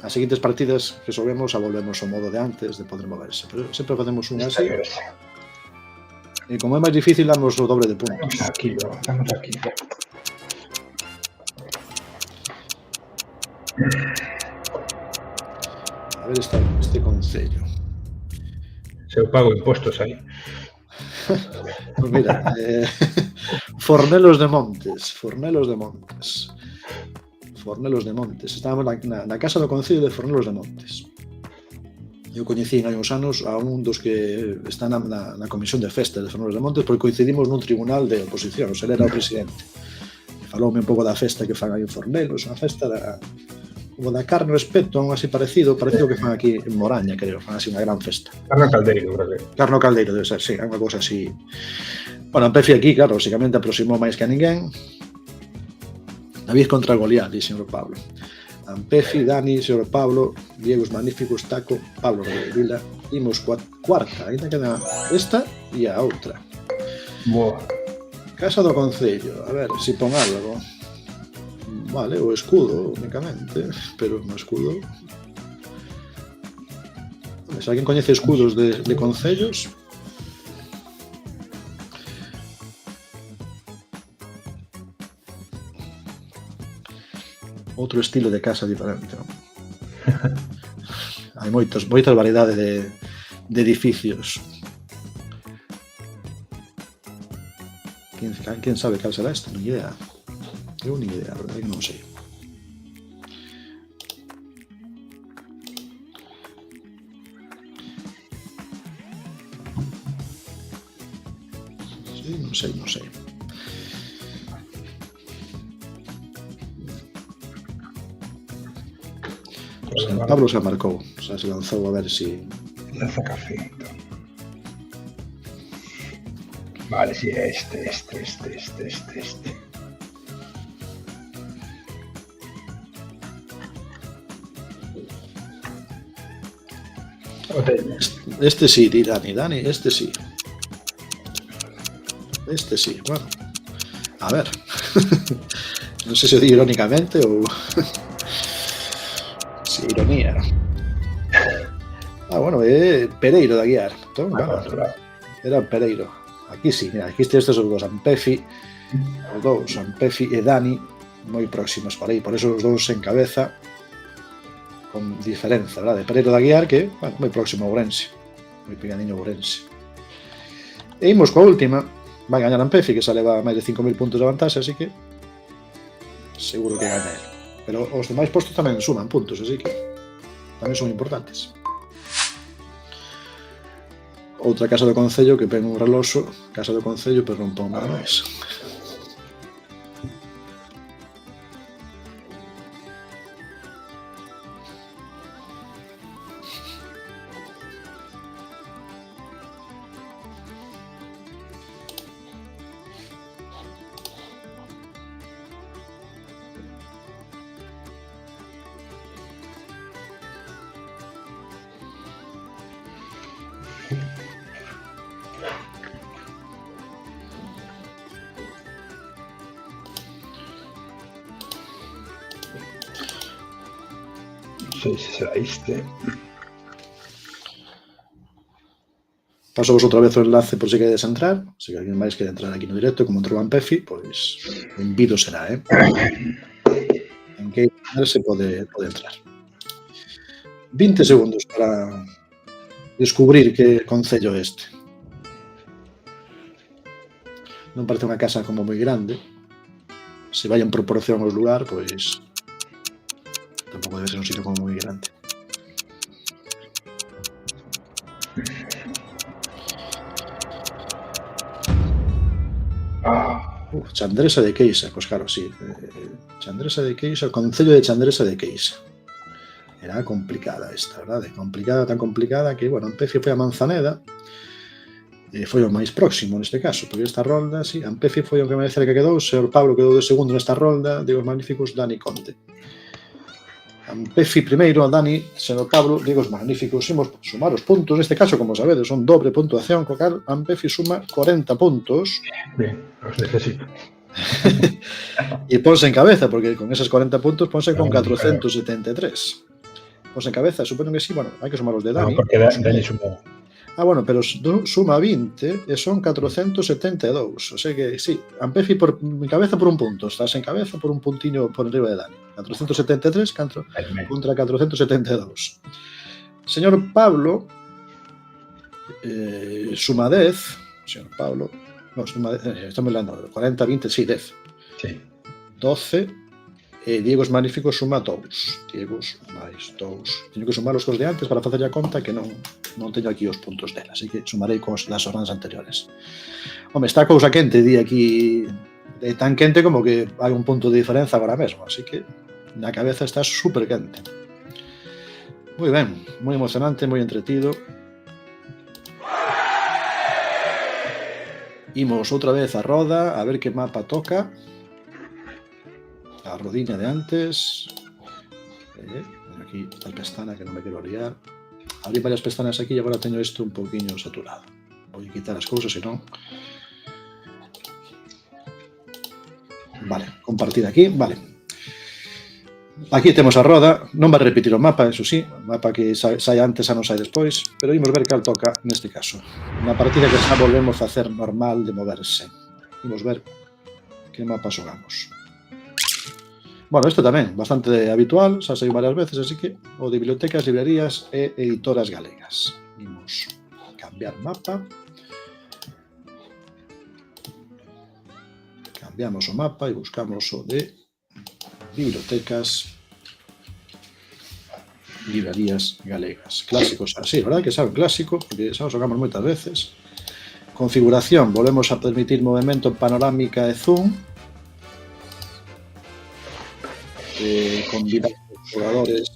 As seguintes partidas que xoguemos a volvemos ao modo de antes de poder moverse, pero sempre facemos unha así. E como é máis difícil, damos o doble de puntos.
Estamos aquí.
A ver este concello.
Se eu pago impostos aí.
Pues mira, Fornelos de Montes. Estábamos na casa do concello de Fornelos de Montes. Eu coñecí hai uns anos a un dos que está na comisión de festa de Fornelos de Montes porque coincidimos nun tribunal de oposición, o sea, ele era o presidente. E faloume un pouco da festa que fan aí en Fornelos, unha festa como da carne o espeto, algo así parecido que fan aquí en Moraña, creo, fan así unha gran festa.
Carno Caldeiro, creo que.
Carno Caldeiro, debe ser, sí, é unha cousa así. Bueno, Pefi aquí, claro, basicamente aproximou máis que a ninguén. David contra Goliat, di señor Pablo. Ampefi, Dani, señor Pablo, Diegos Magníficos, Taco, Pablo Vila. Imos cuarta, ainda queda esta e a outra.
Boa.
Casa do Concello, a ver, si pon algo. Vale, o escudo, únicamente, pero no escudo. Se alguén coñece escudos de concellos, outro estilo de casa diferente, non? Hai moitas variedades de edificios. Quen sabe cal será esta? Non idea. Eu ni idea, a verdade que non sei. Sí, non sei. Pablo se marcou, o sea, se lanzou a ver si...
Lanza café, entón. Vale, si, este.
Este sí, di Dani, este sí. Bueno. A ver. Non sei se di irónicamente ou... si, ironía. Bueno, Pereiro de Aguiar. Entón, claro, era Pereiro. Aquí sí, mira, aquí estes os dous, Ampefi e Dani, moi próximos por aí, por eso os dous en cabeza, con diferenza, verdade? Pereiro de Aguiar, que, bueno, moi próximo a Ourense, moi pequeniño Ourense. E imos coa última, vai gañar Ampefi, que xa leva máis de 5.000 puntos de vantaxe, así que seguro que gana ele. Pero os demais postos tamén suman puntos, así que tamén son importantes. Outra casa do Concello que pen un reloxo, casa do Concello, pero non pon nada máis.
Non sei se será este.
Paso vos outra vez o enlace por se queredes entrar. Se que alguén máis quere entrar aquí no directo, como entrou Ampefi, pois benvido será, En que se pode entrar. 20 segundos para descubrir que concello é este. Non parece unha casa como moi grande. Se vai en proporción ao lugar, pois tampouco debe ser un sitio como moi grande. Chandresa de Queixa, pois claro, sí. Chandresa de Queixa, o Concello de Chandresa de Queixa. Era complicada esta, verdade? Complicada, tan complicada que, bueno, Ampefи foi a Manzaneda, foi o máis próximo neste caso, porque esta rolda, sí, Ampefi foi o que máis cerca quedou, o señor Pablo quedou de segundo nesta rolda, digo os magníficos, Dani Conde. Ampefi primeiro, Dani, señor Pablo, digo os magníficos, imos sumar os puntos, neste caso, como sabedes, son dobre puntuación, co cal Ampefi suma 40 puntos.
Bien, os necesito.
E ponse en cabeza, porque con esos 40 puntos ponse con
Claro.
473. Ponse en cabeza, supoño que sí, bueno, hai que sumar os de
No,
Dani.
porque Dani sumou.
Bueno, pero suma 20 e son 472. O sea que, sí, Ampefi en cabeza por un punto. Estás en cabeza por un puntiño por enriba de Dani. 473 contra 472. Señor Pablo suma 10. Señor Pablo, no, suma 10, estamos hablando 40, 20, sí, 10.
Sí.
12. Diegos magníficos suma 2. Diegos máis 2. Teño que sumar os cos de antes para facer a conta que non teño aquí os puntos dela, así que sumarei cos das jornadas anteriores. Home, está a cousa quente, di aquí, tan quente como que hai un punto de diferenza agora mesmo, así que na cabeza está super quente. Moi ben, moi emocionante, moi entretido. Imos outra vez a roda, a ver que mapa toca. A rodinha de antes. Aquí está a pestana que non me quero liar. Abrí varias pestanas aquí e agora teño isto un poquinho saturado. Vou quitar as cousas, senón. Vale, compartir aquí, vale. Aquí temos a roda, non vai repetir o mapa, eso sí, o mapa que sai antes a non sai despois, pero imos ver cal toca neste caso. Na partida que xa volvemos a facer normal de moverse. Imos ver que mapa xogamos. Bueno, isto tamén, bastante habitual, xa sei varias veces, así que o de bibliotecas, librerías e editoras galegas. Imos cambiar mapa. Cambiamos o mapa e buscamos o de bibliotecas, librerías galegas. Clásicos así, verdad que xa é un clásico, porque xa o xogamos moitas veces. Configuración, volvemos a permitir movimento panorámica e zoom. Convidar os xogadores,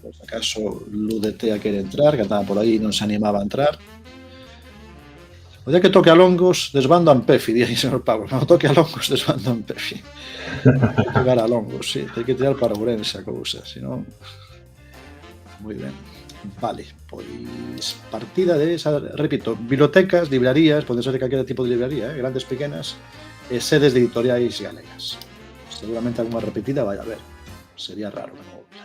por si acaso Ludetea quere entrar, que andaba por aí e non se animaba a entrar. O día que toque a longos, desbando a Ampefi, di aí, señor Pablo. No toque a longos, desbando a Ampefi. Hay que jogar a longos, sí. Hay que tirar para Ourense a cousa, senón... Moi ben. Vale, pois partida de esa, repito, bibliotecas, librerías, pode ser de calquera tipo de librería, grandes, pequenas, e sedes de editoriais galegas. Seguramente alguna repetida vai a haber. Sería raro que non hubiera.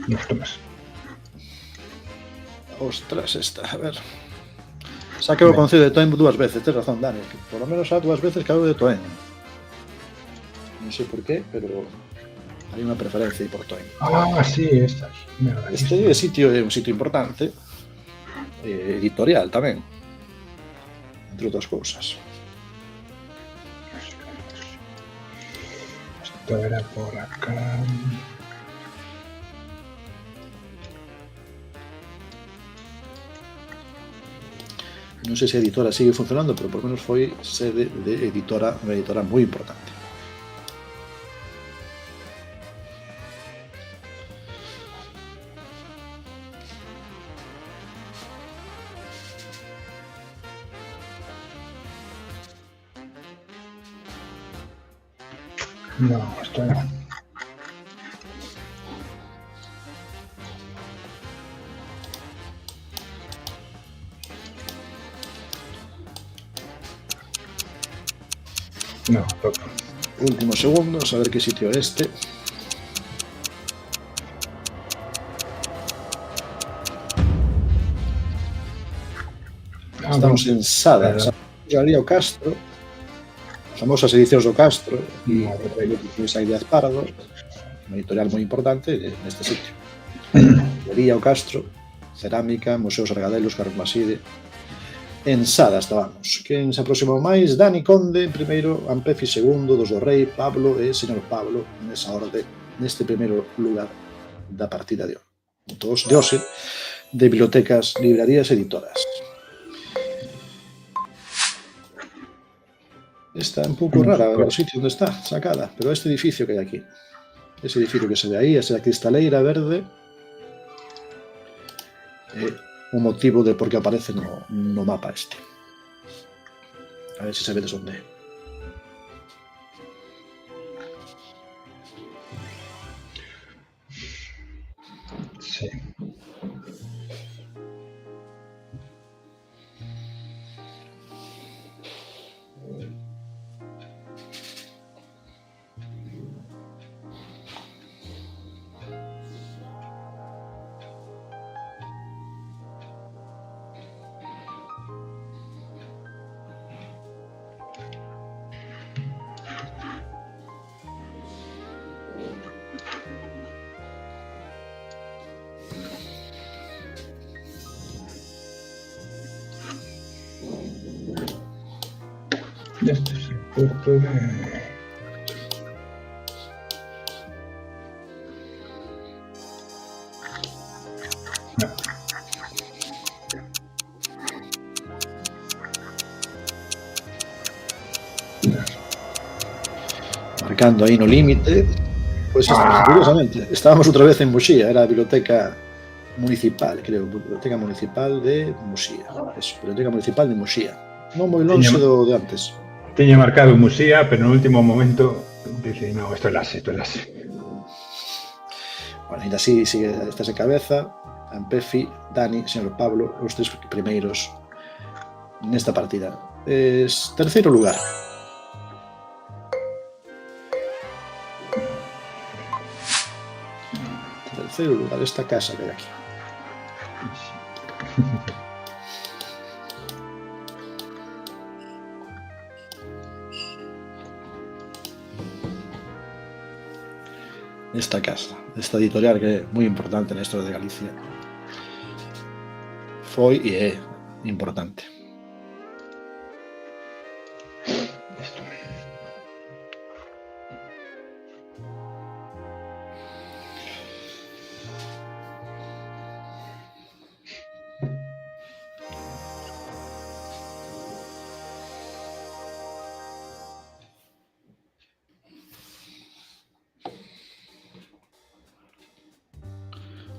Nos tomas.
Ostras, esta, a ver. Saquei o Concello de Toen dúas veces, tens razón, Dani, que por lo menos xa dúas veces caeu de Toen. Non sei por qué, pero hai unha preferencia aí por Toen.
Ah, sí, estas.
Este sitio é un sitio importante, editorial tamén, entre outras cousas.
Esto era por acá.
Non sei se a editora sigue funcionando, pero por lo menos foi sede de editora, unha editora moi importante.
No, esto no. No, toca.
Últimos segundos, a ver que sitio é este. Estamos en Sada, Galería o Castro, as famosas edicións do Castro, e esa idea de Pardo, unha editorial moi importante neste sitio. Galería o Castro, Cerámica, Museos Argadelos, Carlos Maside. En Sada estábamos. Quen se aproximou máis? Dani Conde, primeiro, Ampefi segundo, dos do Rei, Pablo e señor Pablo, nesa orde, neste primeiro lugar da partida de hoxe. dos de OSE, de bibliotecas, librerías, editoras. Está un pouco rara o sitio onde está sacada, pero este edificio que hai aquí, ese edificio que se ve aí, esa cristaleira verde, é o motivo de por que aparece no mapa este. A ver se sabedes onde é.
Sí. Este es el puerto de... No.
Marcando aí no límite, pois curiosamente, estábamos outra vez en Muxía, era a biblioteca municipal, creo, biblioteca municipal de Muxía. Eso, biblioteca municipal de Muxía. Non moi longe do de antes.
Tiña marcado Musía, pero no último momento dice, no, esto é Lase.
Bueno, ainda así sigue estas en cabeza, Ampefi, Dani, señor Pablo, os tres primeiros nesta partida. Terceiro lugar. Terceiro lugar, esta casa que hai aquí. Esta casa, esta editorial que é moi importante na historia de Galicia. Foi e é importante.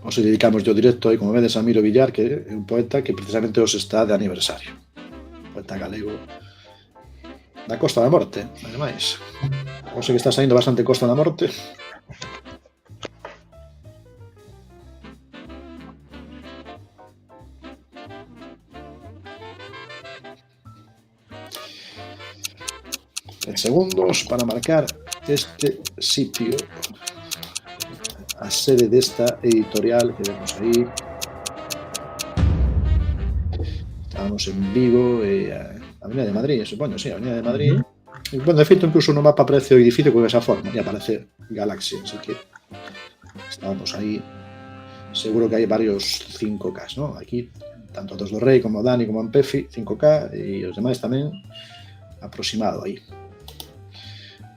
Os dedicamos yo directo aí, como vedes, a Miro Villar, que é un poeta que precisamente os está de aniversario. Poeta galego da Costa da Morte, ademais. O sei que está saindo bastante Costa da Morte. En segundos para marcar este sitio, a sede desta editorial que vemos aí. Estamos en Vigo e a Avenida de Madrid, supoño, sí, a Avenida de Madrid. Bueno, de feito, incluso no mapa aparece o edificio con esa forma, e aparece Galaxy, así que estamos aí. Seguro que hai varios 5K, ¿no? Aquí, tanto dos do Rei como Dani como Ampefi, 5K, e os demais tamén aproximado aí.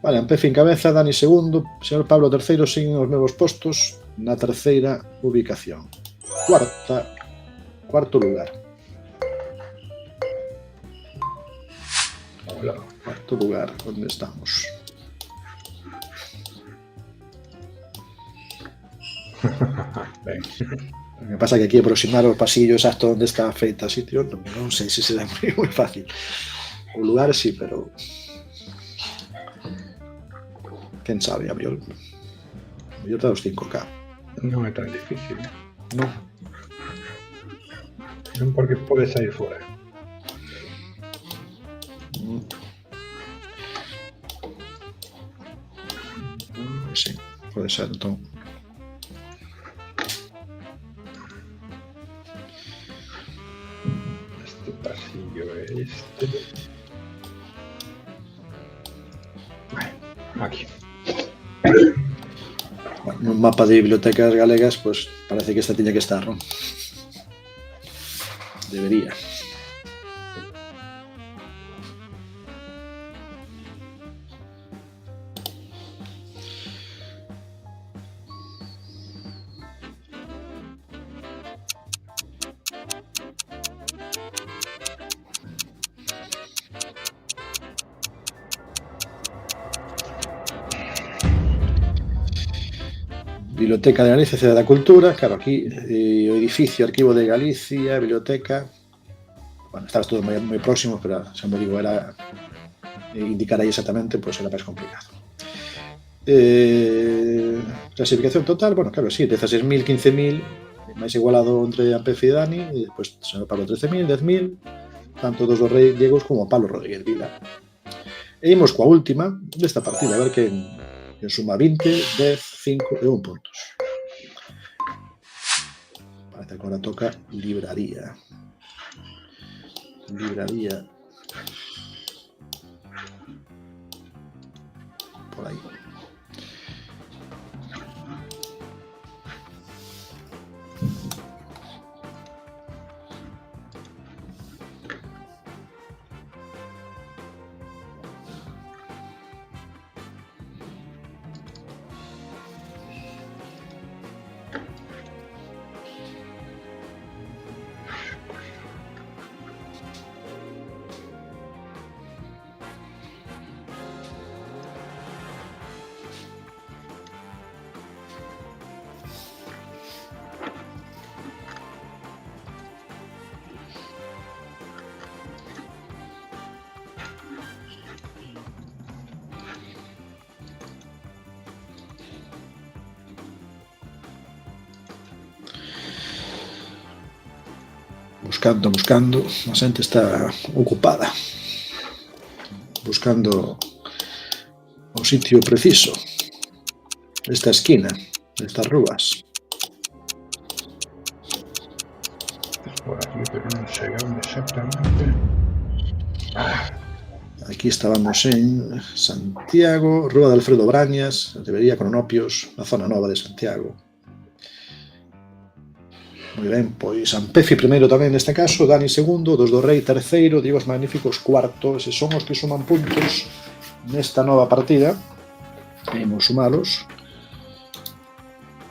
Vale, Ampefi en cabeza, Dani segundo, señor Pablo terceiro, siguen os mesmos postos na terceira ubicación. Cuarto lugar.
Hola.
Cuarto lugar, onde estamos?
Ben.
O que pasa é que aquí aproximar o pasillo exacto onde está feita o sitio, non sei se será moi fácil. O lugar sí, pero quen sabe, a mellor está os 5K.
Non é tan difícil.
Non.
Non porque podes sair fora.
Sí, pode ser, entón.
Este pasillo é este. Aquí.
Bueno, un mapa de bibliotecas galegas, pues parece que esta tiña que estar, non? Debería. Biblioteca de Galicia, Cidade da Cultura, claro, aquí o edificio Arquivo de Galicia, biblioteca, bueno, estabas todos moi próximos, pero xa me digo, era indicar aí exactamente, pois era máis complicado. Clasificación total, bueno, claro, sí, 16.000, 15.000, máis igualado entre Ampef e Dani, e depois San Pablo 13.000, 10.000, tanto dos gallegos como Pablo Rodríguez Vila. E imos coa última desta partida, a ver quen suma 20, 10, 5 e 1 puntos. Parece que agora toca libraría. Libraría. Por aí. Buscando, a xente está ocupada, buscando o sitio preciso, esta esquina, estas rúas.
Por aquí, pero non sei onde exactamente.
Aquí estábamos en Santiago, Rúa de Alfredo Brañas, debería Cronopios, na zona nova de Santiago. Moi ben, pois Ampefi primeiro tamén neste caso, Dani segundo, Dos do Rei terceiro, Diego os Magníficos cuarto. Eses son os que suman puntos nesta nova partida. Imos sumalos.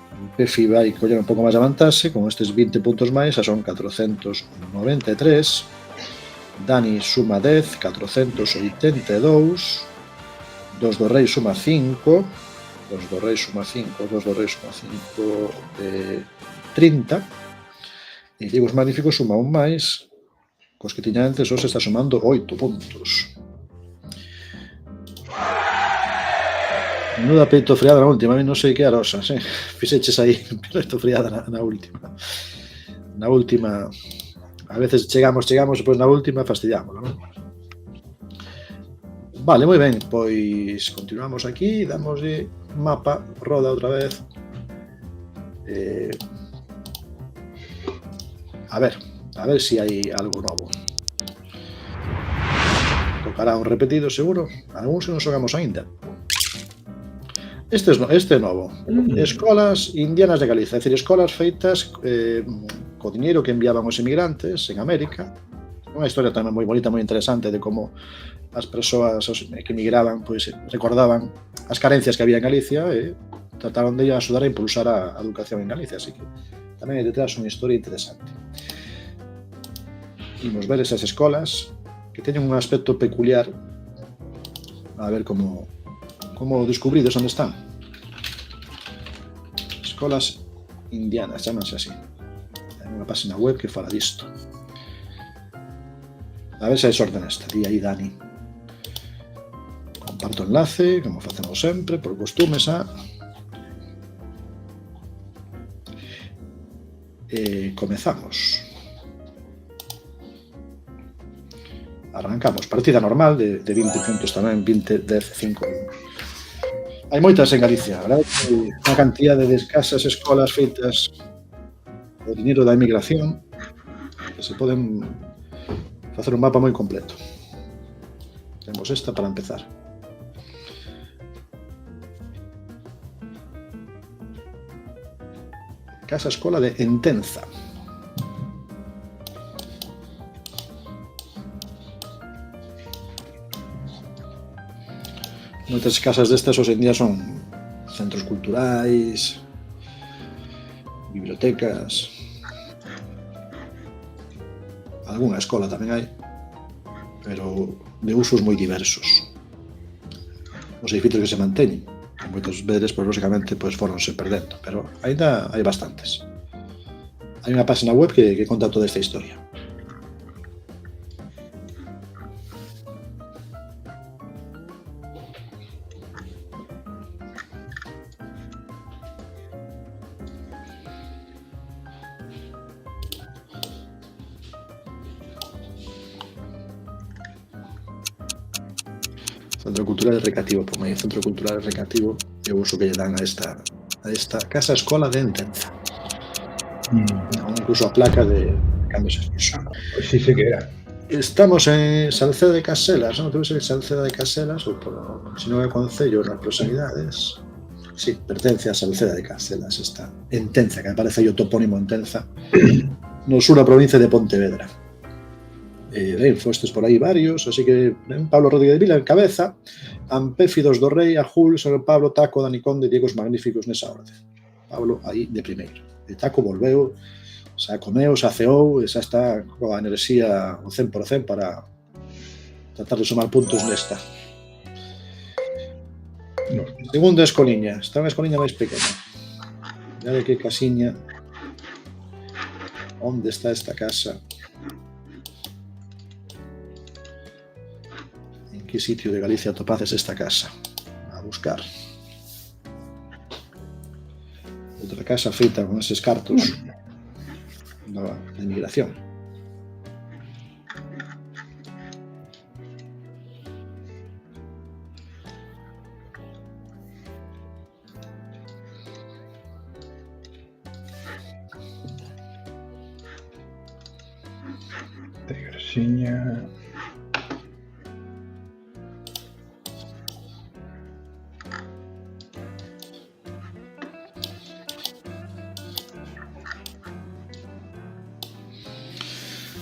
Ampefi vai coller un pouco máis de vantaxe, con estes 20 puntos máis, xa son 493. Dani suma 10, 482. Dos do Rei suma 5. Dos do Rei suma 5, 30. E Diego os Magníficos suma un máis, cos que tiña antes, se está sumando 8 puntos. Menuda peito friada na última, non sei que arosa, sí. Fixeches aí peito friada na última. Na última, a veces chegamos, e depois na última fastidiámoslo, non? Vale, moi ben, pois continuamos aquí, damoslle mapa, roda outra vez. A ver si hai algo novo. Tocará un repetido, seguro. Algún se nos xogamos aínda. Este é novo. Escolas indianas de Galicia, é dicir, escolas feitas co diñeiro que enviaban os emigrantes en América. Unha historia tamén moi bonita, moi interesante de como as persoas que emigraban pois recordaban as carencias que había en Galicia e trataron de axudar a impulsar a educación en Galicia, así que tamén hai detrás unha historia interesante. Imos ver esas escolas que teñen un aspecto peculiar, a ver como descubridos onde están. Escolas indianas, chamanse así. Hai unha página web que fala disto. A ver se hai sorte nesta. Di aí Dani. Comparto enlace, como facemos sempre, por costume xa. Comezamos. Arrancamos. Partida normal de 20 puntos tamén, 20, 10, 5. Hai moitas en Galicia, verdad? Unha cantidade de casas, escolas feitas o diñeiro da emigración que se poden facer un mapa moi completo. Temos esta para empezar. Casa Escola de Entenza. Moitas casas destas hoxe en día son centros culturais, bibliotecas, algunha escola tamén hai, pero de usos moi diversos. Os edificios que se manteñen, moitos veres, pois, lógicamente, pois, foronse perdendo, pero ainda hai bastantes. Hai unha página web que conta toda esta historia. Centro Cultural e Recreativo, por aí, Centro Cultural e Recreativo é o uso que lle dan a esta casa escola de Entenza. Incluso a placa de cando se fixo.
Pois sí, sí que era.
Estamos en Salceda de Caselas, non? Debe ser Salceda de Caselas, ou se non é concello nas proximidades. Sí, pertence a Salceda de Caselas, esta Entenza, que aparece aí o topónimo Entenza, no sur da provincia de Pontevedra. Fostes por aí varios, así que Pablo Rodríguez Vila en cabeza, Ampéfidos do Rei, Ajul, San Pablo, Taco, Dani Conde, Diegos Magníficos nesa orde. Pablo aí de primeiro. E Taco volveu, xa comeu, xa ceou, e xa está coa enerxía ao 100% para tratar de sumar puntos nesta. Segunda escoliña, está unha escoliña máis pequena. Mira que casiña. Onde está esta casa? En que sitio de Galicia topades esta casa? A buscar. Outra casa feita con eses cartos da inmigración.
Tegresiña.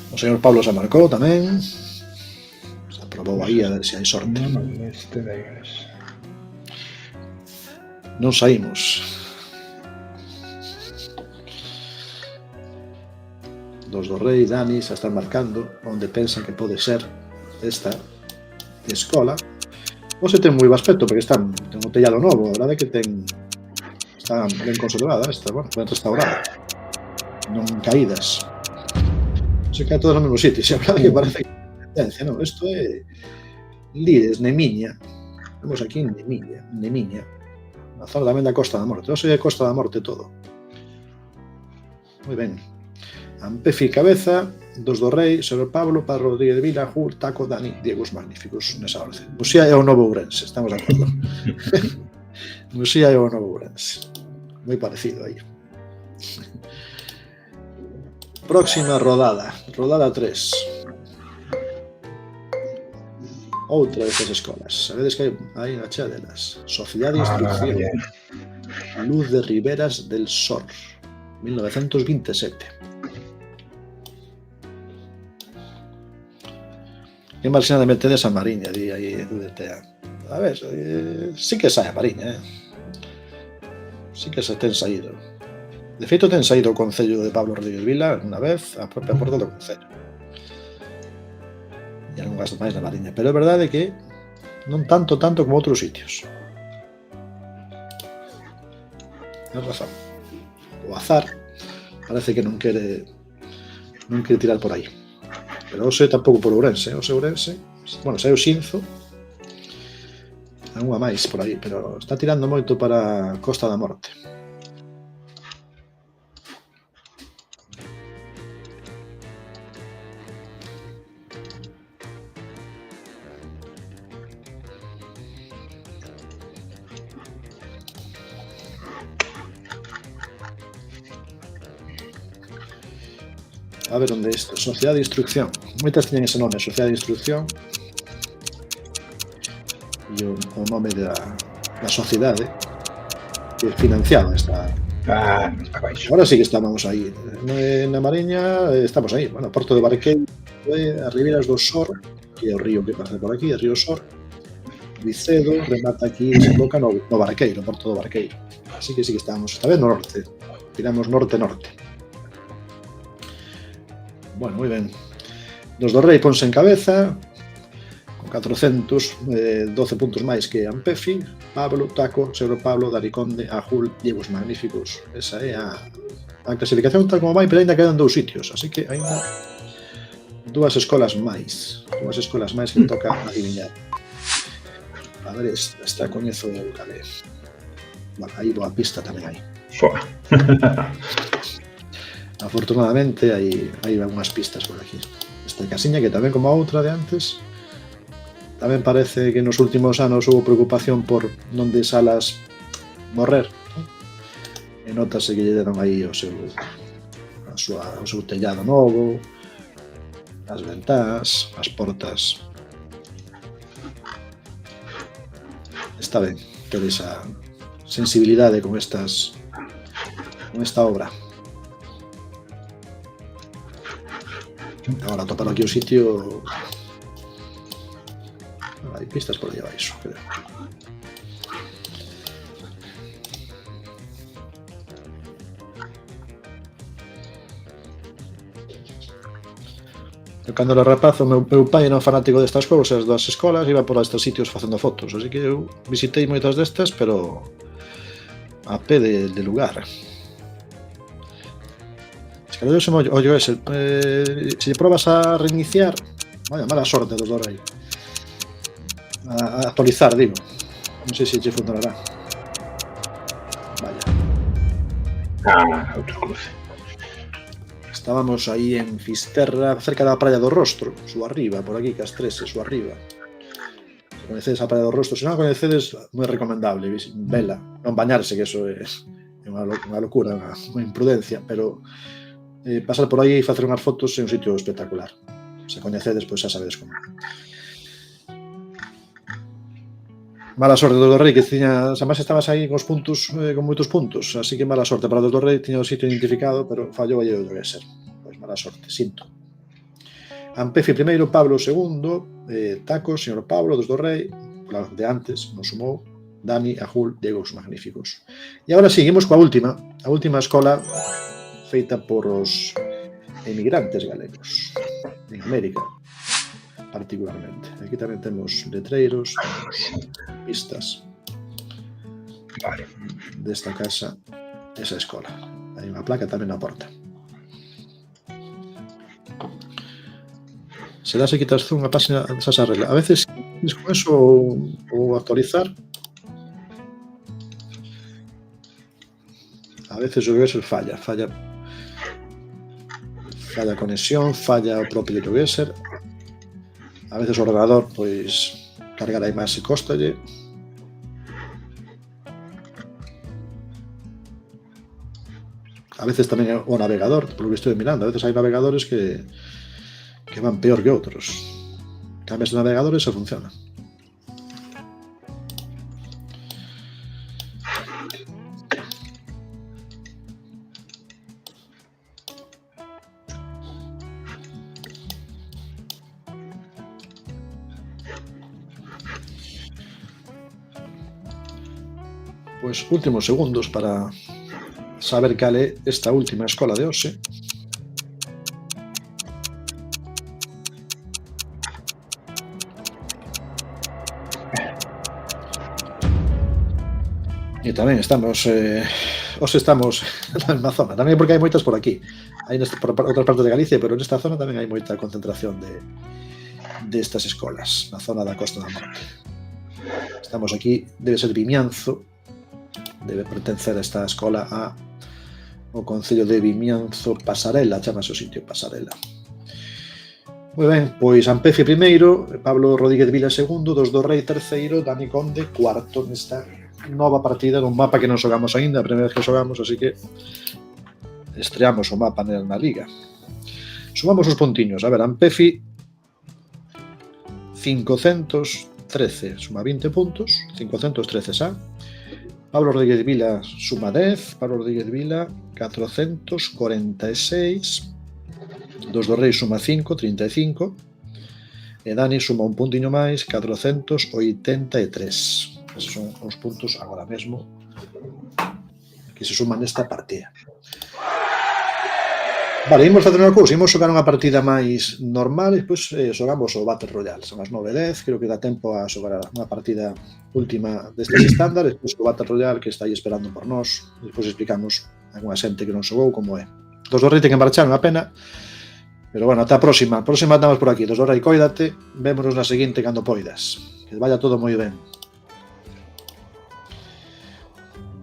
O señor Pablo se marcou tamén. Se aprobou aí a ver se hai sorte.
Este da igrexa.
Non saímos. Dos do Rei, Dani, xa están marcando onde pensan que pode ser esta escola. Hoxe ten moi bo aspecto, porque ten un tellado novo, a verdade é que está ben conservada esta, bueno, ben restaurada. Non caídas. Se cae todos no mesmo sitio, a verdade é que parece que tendencia, non? Isto é Lires, Nemiña. Temos aquí Nemiña. Na zona tamén da Costa da Morte. Hoxe é Costa da Morte todo. Moi ben. Ampefi cabeza, dos do Rei, Señor Pablo, Padre Rodríguez Vila, Jur, Taco, Dani, Diegos Magníficos nesa orde. Muxía é o novo Ourense, estamos de acordo. Muxía é o novo Ourense. Moi parecido aí. Próxima rodada, rodada 3. Outra destas escolas. Sabedes que hai unha chea delas. Sociedade de Instrucción. Luz de Riberas del Sor, 1927. Que marxina de Mercedes a Mariña, di aí UDTA. A ver, sí que sai a Mariña, Sí que se ten saído. De feito, ten saído o Concello de Pablo Rodríguez Vila unha vez a propia porta do Concello. E non gasto máis na Mariña, pero é verdade que non tanto como outros sitios. Tens razón. O azar parece que non quere tirar por aí. Pero hoxe tampouco por Ourense, Ourense, bueno, sai o Xinzo, unha máis por aí, pero está tirando moito para Costa da Morte. A ver onde é isto. Sociedade de Instrucción. Moitas teñen ese nome, Sociedade de Instrucción. E o nome da sociedade que financiaba esta.
Está baixo.
Ahora sí que estábamos aí. Na Mariña estamos aí. Bueno, Porto de Barqueiro, as Ribeiras do Sor, que é o río que pasa por aquí, o río Sor. Vicedo, remata aquí, desemboca no Barqueiro, Porto do Barqueiro. Así que sí que estábamos, esta vez no norte. Tiramos norte-norte. Bueno, moi ben. Dos do Rei ponse en cabeza, con 412 puntos máis que Ampefi, Pablo, Taco, Seguro Pablo, Dani Conde, Ajul, Diego os Magníficos. Esa é a clasificación tal como vai, pero ainda quedan 2 sitios, así que ainda 2 escolas máis que toca adivinar. A ver, esta coñezo do calé. Vale, aí boa pista tamén hai. Afortunadamente hai algunhas pistas por aquí. Esta casiña que tamén como a outra de antes, tamén parece que nos últimos anos houve preocupación por non deixalas morrer, non? E notase que lle deron aí o seu tellado novo, as ventás, as portas. Está ben ter esa sensibilidade con esta obra. Agora topar aquí o sitio. Hai pistas por aí abaixo, creo. Eu, cando era rapaz, o meu pai era un fanático destas cousas, das escolas, iba por estes sitios facendo fotos, así que eu visitei moitas destas, pero a pé de lugar. Escalero se ollo ese. Se probas a reiniciar, vaya, mala sorte dos do Rei. A actualizar, digo. Non sei se che funcionará. Vaya.
Outro cruce.
Estábamos aí en Fisterra, cerca da Praia do Rostro, su arriba, por aquí, Castrese, su arriba. Se coñecedes a Praia do Rostro, se non a coñecedes, moi recomendable, vela, non bañarse, que eso é unha locura, unha imprudencia, pero pasar por aí e facer unhas fotos é un sitio espectacular. Se coñecedes, pois xa sabedes como. Mala sorte do Rei, que tiña, además estabas aí cos puntos, con moitos puntos, así que mala sorte para o do Rei, tiña o sitio identificado, pero fallou aí o que ser. Pois mala sorte, sinto. Ampefi primeiro, Pablo segundo, Taco, señor Pablo, dos do Rei, de antes, nos sumou, Dani, Ajul, Diego os Magníficos. E agora seguimos coa última escola feita por os emigrantes galegos en América, particularmente. Aquí tamén temos letreiros, temos pistas desta casa, esa escola. Hai unha placa tamén na porta. Se das e quitas zoom a página, xa se arregla. A veces con eso ou actualizar, a veces o GeoGuessr falla a conexión, falla o propio GeoGuessr. A veces o ordenador, pois, cargar a imaxe costalle. A veces tamén o navegador, polo que estou mirando, a veces hai navegadores que van peor que outros. Cambias de navegador e se funciona. Pois últimos segundos para saber cal é esta última escola de hoxe. E tamén estamos na mesma zona, tamén porque hai moitas por aquí. Hai por outras partes de Galicia, pero nesta zona tamén hai moita concentración destas escolas, na zona da Costa da Morte. Estamos aquí, debe ser Vimianzo, debe pertencer esta escola ao concello de Vimianzo, Pasarela, chamase o sitio Pasarela. Moi ben, pois Ampefi primeiro, Pablo Rodríguez Vila segundo, dos do Rei terceiro, Dani Conde cuarto nesta nova partida dun mapa que non xogamos aínda, a primeira vez que xogamos, así que estreamos o mapa na liga. Sumamos os puntiños, a ver, Ampefi 513, suma 20 puntos, 513 xa. Pablo Rodríguez Vila suma 10, Pablo Rodríguez Vila 446, dos do Rei suma 5, 35, e Dani suma un puntiño máis, 483. Esos son os puntos agora mesmo que se suman nesta partida. Vale, imos facer unha cousa, imos xogar unha partida máis normal e depois xogamos o Battle Royale. Son as 9:10, creo que dá tempo a xogar unha partida última destes estándar, e depois o Battle Royale que está aí esperando por nós, e depois explicamos a unha xente que non xogou como é. Dos do Rei ten que marchar, unha pena, pero bueno, ata a próxima. A próxima andamos por aquí. Dos do Rei, cóidate, vémonos na seguinte cando poidas. Que vaya todo moi ben.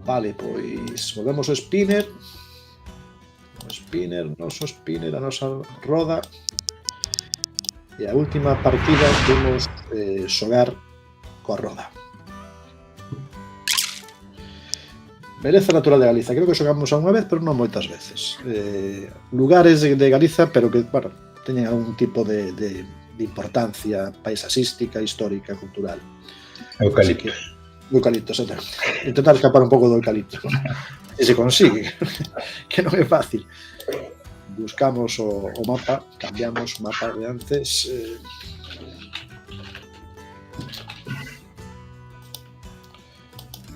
Vale, pois volvemos ao spinner. O spinner, noso spinner, a nosa roda. E a última partida temos xogar coa roda. Beleza natural de Galiza. Creo que xogamos a unha vez, pero non moitas veces. Lugares de Galiza, pero que, bueno, teñen algún tipo de importancia paisaxística, histórica, cultural.
Eucaliptos.
Eucaliptos, intentar escapar un pouco do eucalipto. E se consigue, que non é fácil. Buscamos o mapa, cambiamos mapa de antes.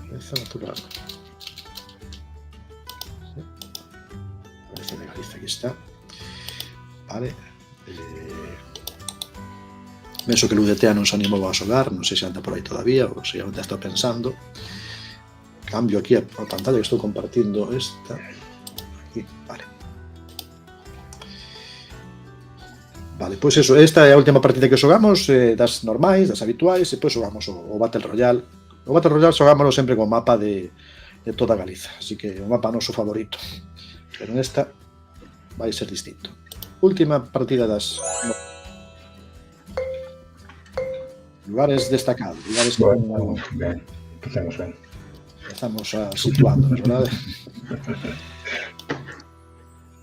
Beleza natural. Beleza de Galiza, aquí está. Vale. Penso que Ludetea non se animou a xogar, non sei se anda por aí todavía ou se ainda está pensando. Cambio aquí a pantalla que estou compartindo esta. Aquí, vale. Vale, pois eso, esta é a última partida que xogamos, das normais, das habituais, e depois xogamos o Battle Royale. O Battle Royale xogámoslo sempre con mapa de toda Galiza, así que o mapa noso favorito. Pero nesta vai ser distinto. Última partida das lugares destacados, lugares que
Bueno, ben, empezamos ben.
Empezamos a situándonos, verdad?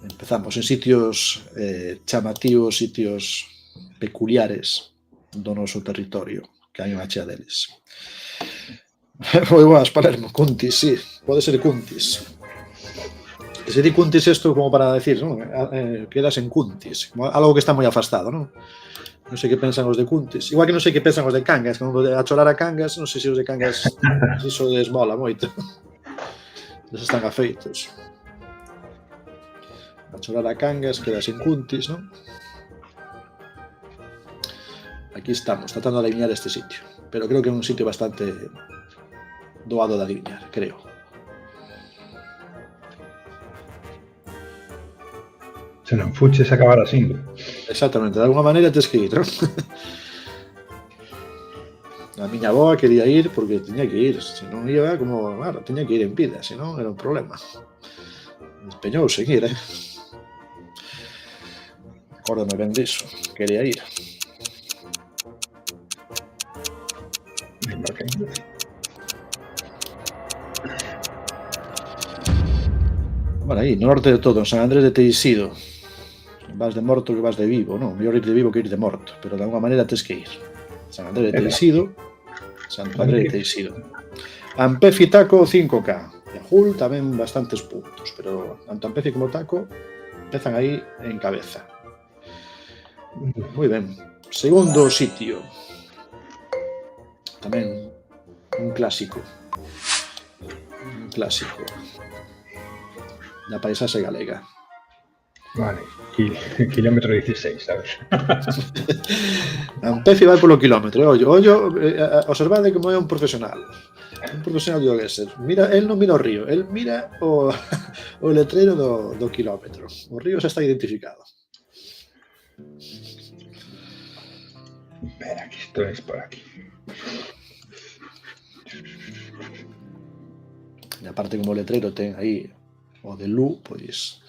Empezamos en sitios chamativos, sitios peculiares do noso territorio, que hai unha chea deles. Foi boas, Palermo, Cuntis, sí, pode ser Cuntis. Que se di Cuntis isto como para decir, non? Quedas en Cuntis, algo que está moi afastado, non? Non sei que pensan os de Cuntis. Igual que non sei que pensan os de Cangas, como a chorar a Cangas, non sei se os de Cangas iso desmola moito. Eles están afeitos. A chorar a Cangas, quedas en Cuntis, non? Aquí estamos, tratando de adivinar este sitio. Pero creo que é un sitio bastante doado de adivinar, creo.
Se non fuches acabar así.
Exactamente, de alguma maneira tes que ir, non? A miña avoa quería ir porque tiña que ir, se non iba como, claro, tiña que ir en vida, se non era un problema. Despeñouse en ir, Acórdame ben diso, quería ir. Bueno, aí, no norte de todo, en San Andrés de Teixido. Vas de morto que vas de vivo, non? Mellor ir de vivo que ir de morto, pero de alguma maneira tes que ir. San Andrés de Teixido, Santo Andrés de Teixido. Ampefi Taco 5K. E a Jul tamén bastantes puntos, pero tanto Ampefi como Taco empezan aí en cabeza. Moi ben. Segundo sitio. Tamén un clásico. Un clásico da paisaxe galega.
Vale, kilómetro 16, sabes?
Ampefi vai polo kilómetro, ollo, observade como é un profesional yogueser. Mira, el non mira o río, el mira o letreiro do kilómetro. O río xa está identificado.
Espera, que isto es por aquí.
E aparte como o letreiro ten aí o de Lu, pois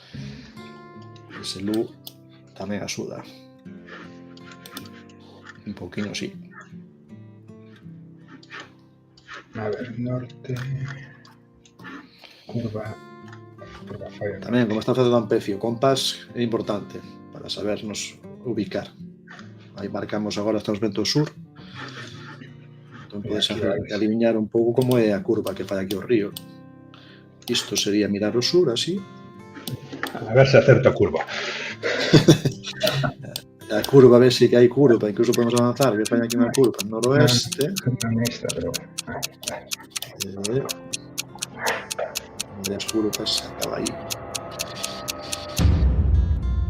ese Lu tamén axuda. Un pouquinho, sí.
A ver, norte... Curva falla.
Tamén, como está facendo Ampefi, o compás é importante para sabernos ubicar. Aí marcamos agora, estamos vendo o sur. Entón podes adivinar un pouco como é a curva que fai aquí o río. Isto sería mirar o sur, así.
A ver se acerto a curva.
A curva, a ver se que hai curva, incluso podemos avanzar, que fai aquí unha curva noroeste.
Non esta, pero...
Onde as curvas acaba aí.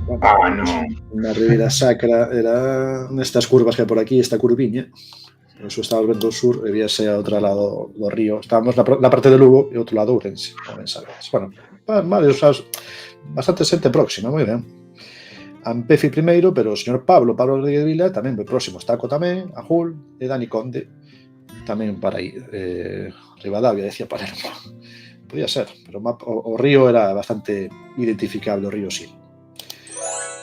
Ah, no.
Na Ribeira Sacra era nestas curvas que hai por aquí, esta curviña. Eso estábamos vendo o sur e víase ao outro lado do río. Estábamos na parte de Lugo e outro lado Ourense, como ben sabedes. Bueno, bastante xente próxima, moi ben. Ampefi primeiro, pero o señor Pablo Rodríguez Vila tamén moi próximo. Taco tamén, Ajul e Dani Conde tamén para aí. Rivadavia, decía Palermo. Podía ser, pero o río era bastante identificable, o río Sil.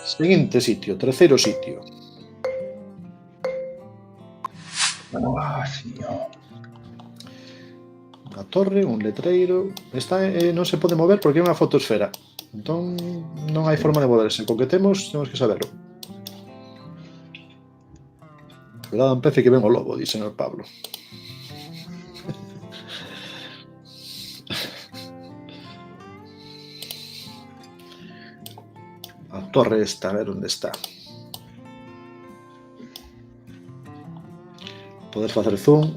Seguinte sitio, terceiro sitio.
Señor.
Unha torre, un letreiro. Esta non se pode mover porque é unha fotosfera. Entón non hai forma de moverse. Con que temos que saberlo. Cuidado, empece que ven o lobo, di señor Pablo. A torre esta, a ver onde está. Podes facer zoom,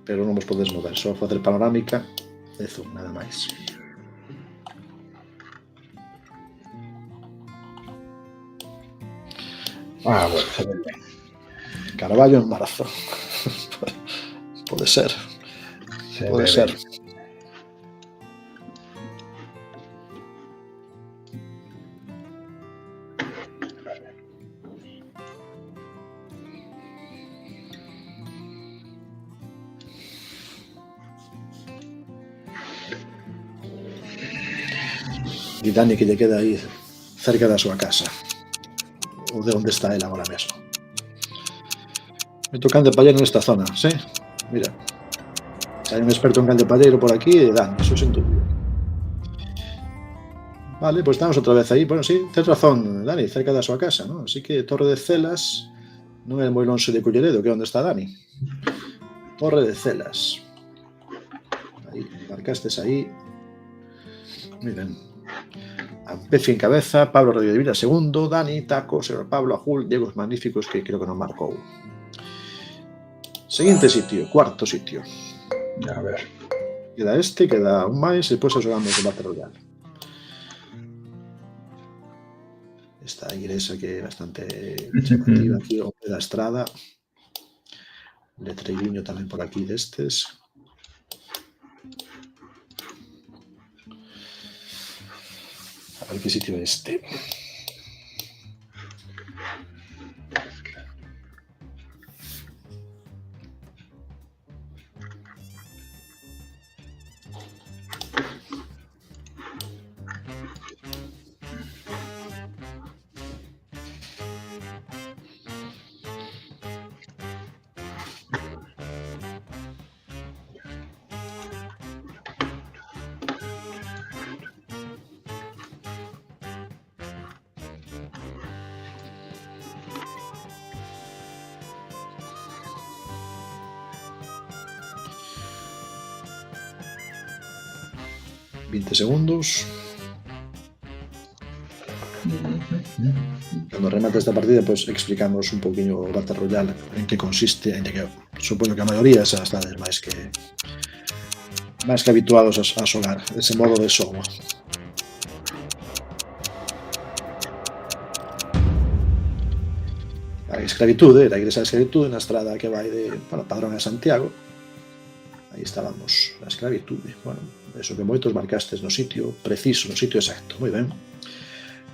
pero non vos podes mover, só facer panorámica e zoom, nada máis.
Bueno, se ve ben.
Carballo en marzo. Pode ser. Pode ser. E Dani que lle queda aí cerca da súa casa, ou de onde está ele agora mesmo. Me tocan de palleiro nesta zona, sí? Mira, hai un experto en caldo palleiro por aquí e Dani, eso sin dúbida. Vale, pois estamos outra vez aí. Bueno, sí, ten razón, Dani, cerca da súa casa, non? Así que Torre de Celas non é moi longe de Culleredo, que é onde está Dani. Torre de Celas. Aí, marcastes aí. Moi ben. Ampefi en cabeza, Pablo Rodríguez Vila segundo, Dani, Taco, señor Pablo, Ajul, Diego Magníficos, que creo que non marcou. Seguinte sitio, cuarto sitio.
A ver.
Queda queda un máis e depois xogamos o Battle Royale. Esta igrexa que é bastante chamativa aquí ao pé da estrada. Letreiriño tamén por aquí destes. A ver que sitio é este. Segundos. Cando remate esta partida, pues explicamos un poquinho o Battle Royale, en que consiste, en que supoño que a maioría xa estades máis que habituados a xogar ese modo de xogo. A esclavitude, a igrexa de esclavitude na estrada que vai de Padrón a Santiago. Aí estábamos, a esclavitude. Bueno, eso que moitos marcastes no sitio preciso, no sitio exacto. Moi ben.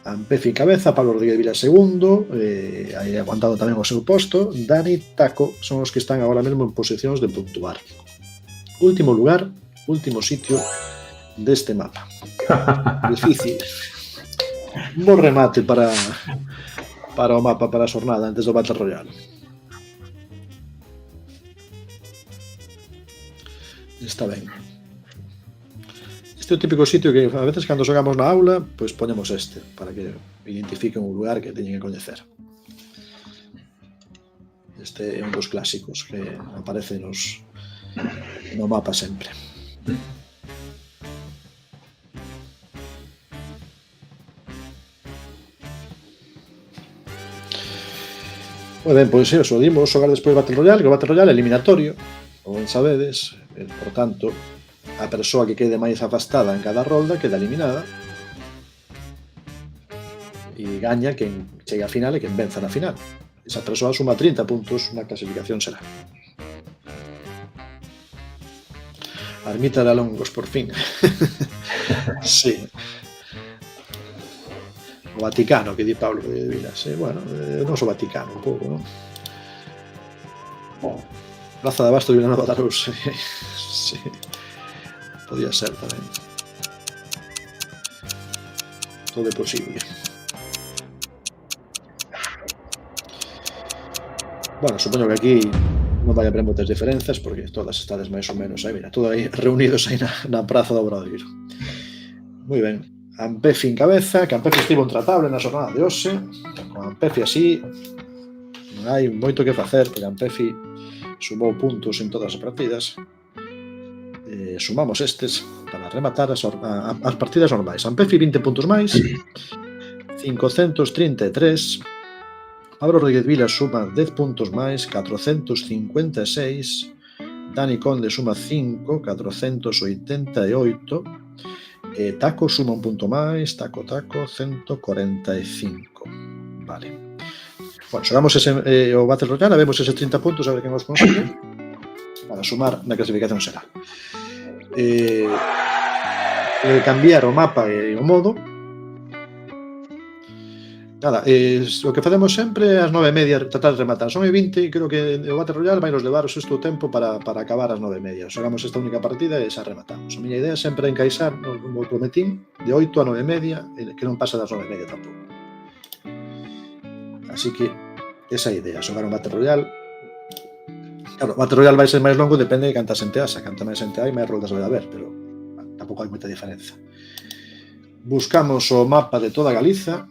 Ampefi en cabeza, Pablo Rodríguez Vila segundo, aí aguantado tamén o seu posto. Dani, Taco son os que están agora mesmo en posicións de puntuar. Último lugar, último sitio deste mapa. Difícil. Un bo remate para o mapa, para a xornada antes do Battle Royale. Está ben. Este é o típico sitio que a veces cando xogamos na aula, pois ponemos este, para que identifiquen un lugar que teñen que coñecer. Este é un dos clásicos que aparece no mapa sempre. Moi ben, pois eso, dimos xogar despois Battle Royale, que o Battle Royale é eliminatorio, como ben sabedes, por tanto, a persoa que quede máis afastada en cada rolda queda eliminada e gaña quen chegue a final e quen venza na final. Esa persoa suma 30 puntos na clasificación será. A ermita de Alongos, por fin. Sí. O Vaticano, que di Pablo de Vilas. Bueno, non so Vaticano, un pouco, non? Praza de Abasto de Vilanova de Arousa. Sí. Podía ser tamén. Todo é posible. Bueno, supoño que aquí non vai haber moitas diferenzas porque todas estades máis ou menos aí, mira, todos aí reunidos aí na Praza do Obradoiro. Moi ben. Ampefi en cabeza, que Ampefi estivo intratable na xornada de hoxe. Con Ampefi así non hai moito que facer, porque Ampefi sumou puntos en todas as partidas. Sumamos estes para rematar as partidas normais. Ampefi 20 puntos máis, 533. Pablo Rodríguez Vilas suma 10 puntos máis, 456. Dani Conde suma 5, 488. Taco suma un punto máis, Taco, 145. Vale. Bueno, xogamos o Battle Royale, vemos eses 30 puntos, a ver quen os consigue, para sumar na clasificación será. Cambiar o mapa e o modo. Nada, o que facemos sempre ás 9:30 tratar de rematar. Son 20 e creo que o Battle Royale vai nos levar o sexto tempo para acabar ás 9:30. Xogamos esta única partida e xa rematamos. A miña idea sempre é encaixar no prometín de 8 a 9:30, que non pasa das 9:30 tampouco. Así que esa idea, xogar un Battle Royale. Claro, o Battle Royale vai ser máis longo, depende de canta xente haxa. Canta máis xente hai, máis roldas vai haber, pero tampouco hai moita diferenza. Buscamos o mapa de toda Galiza,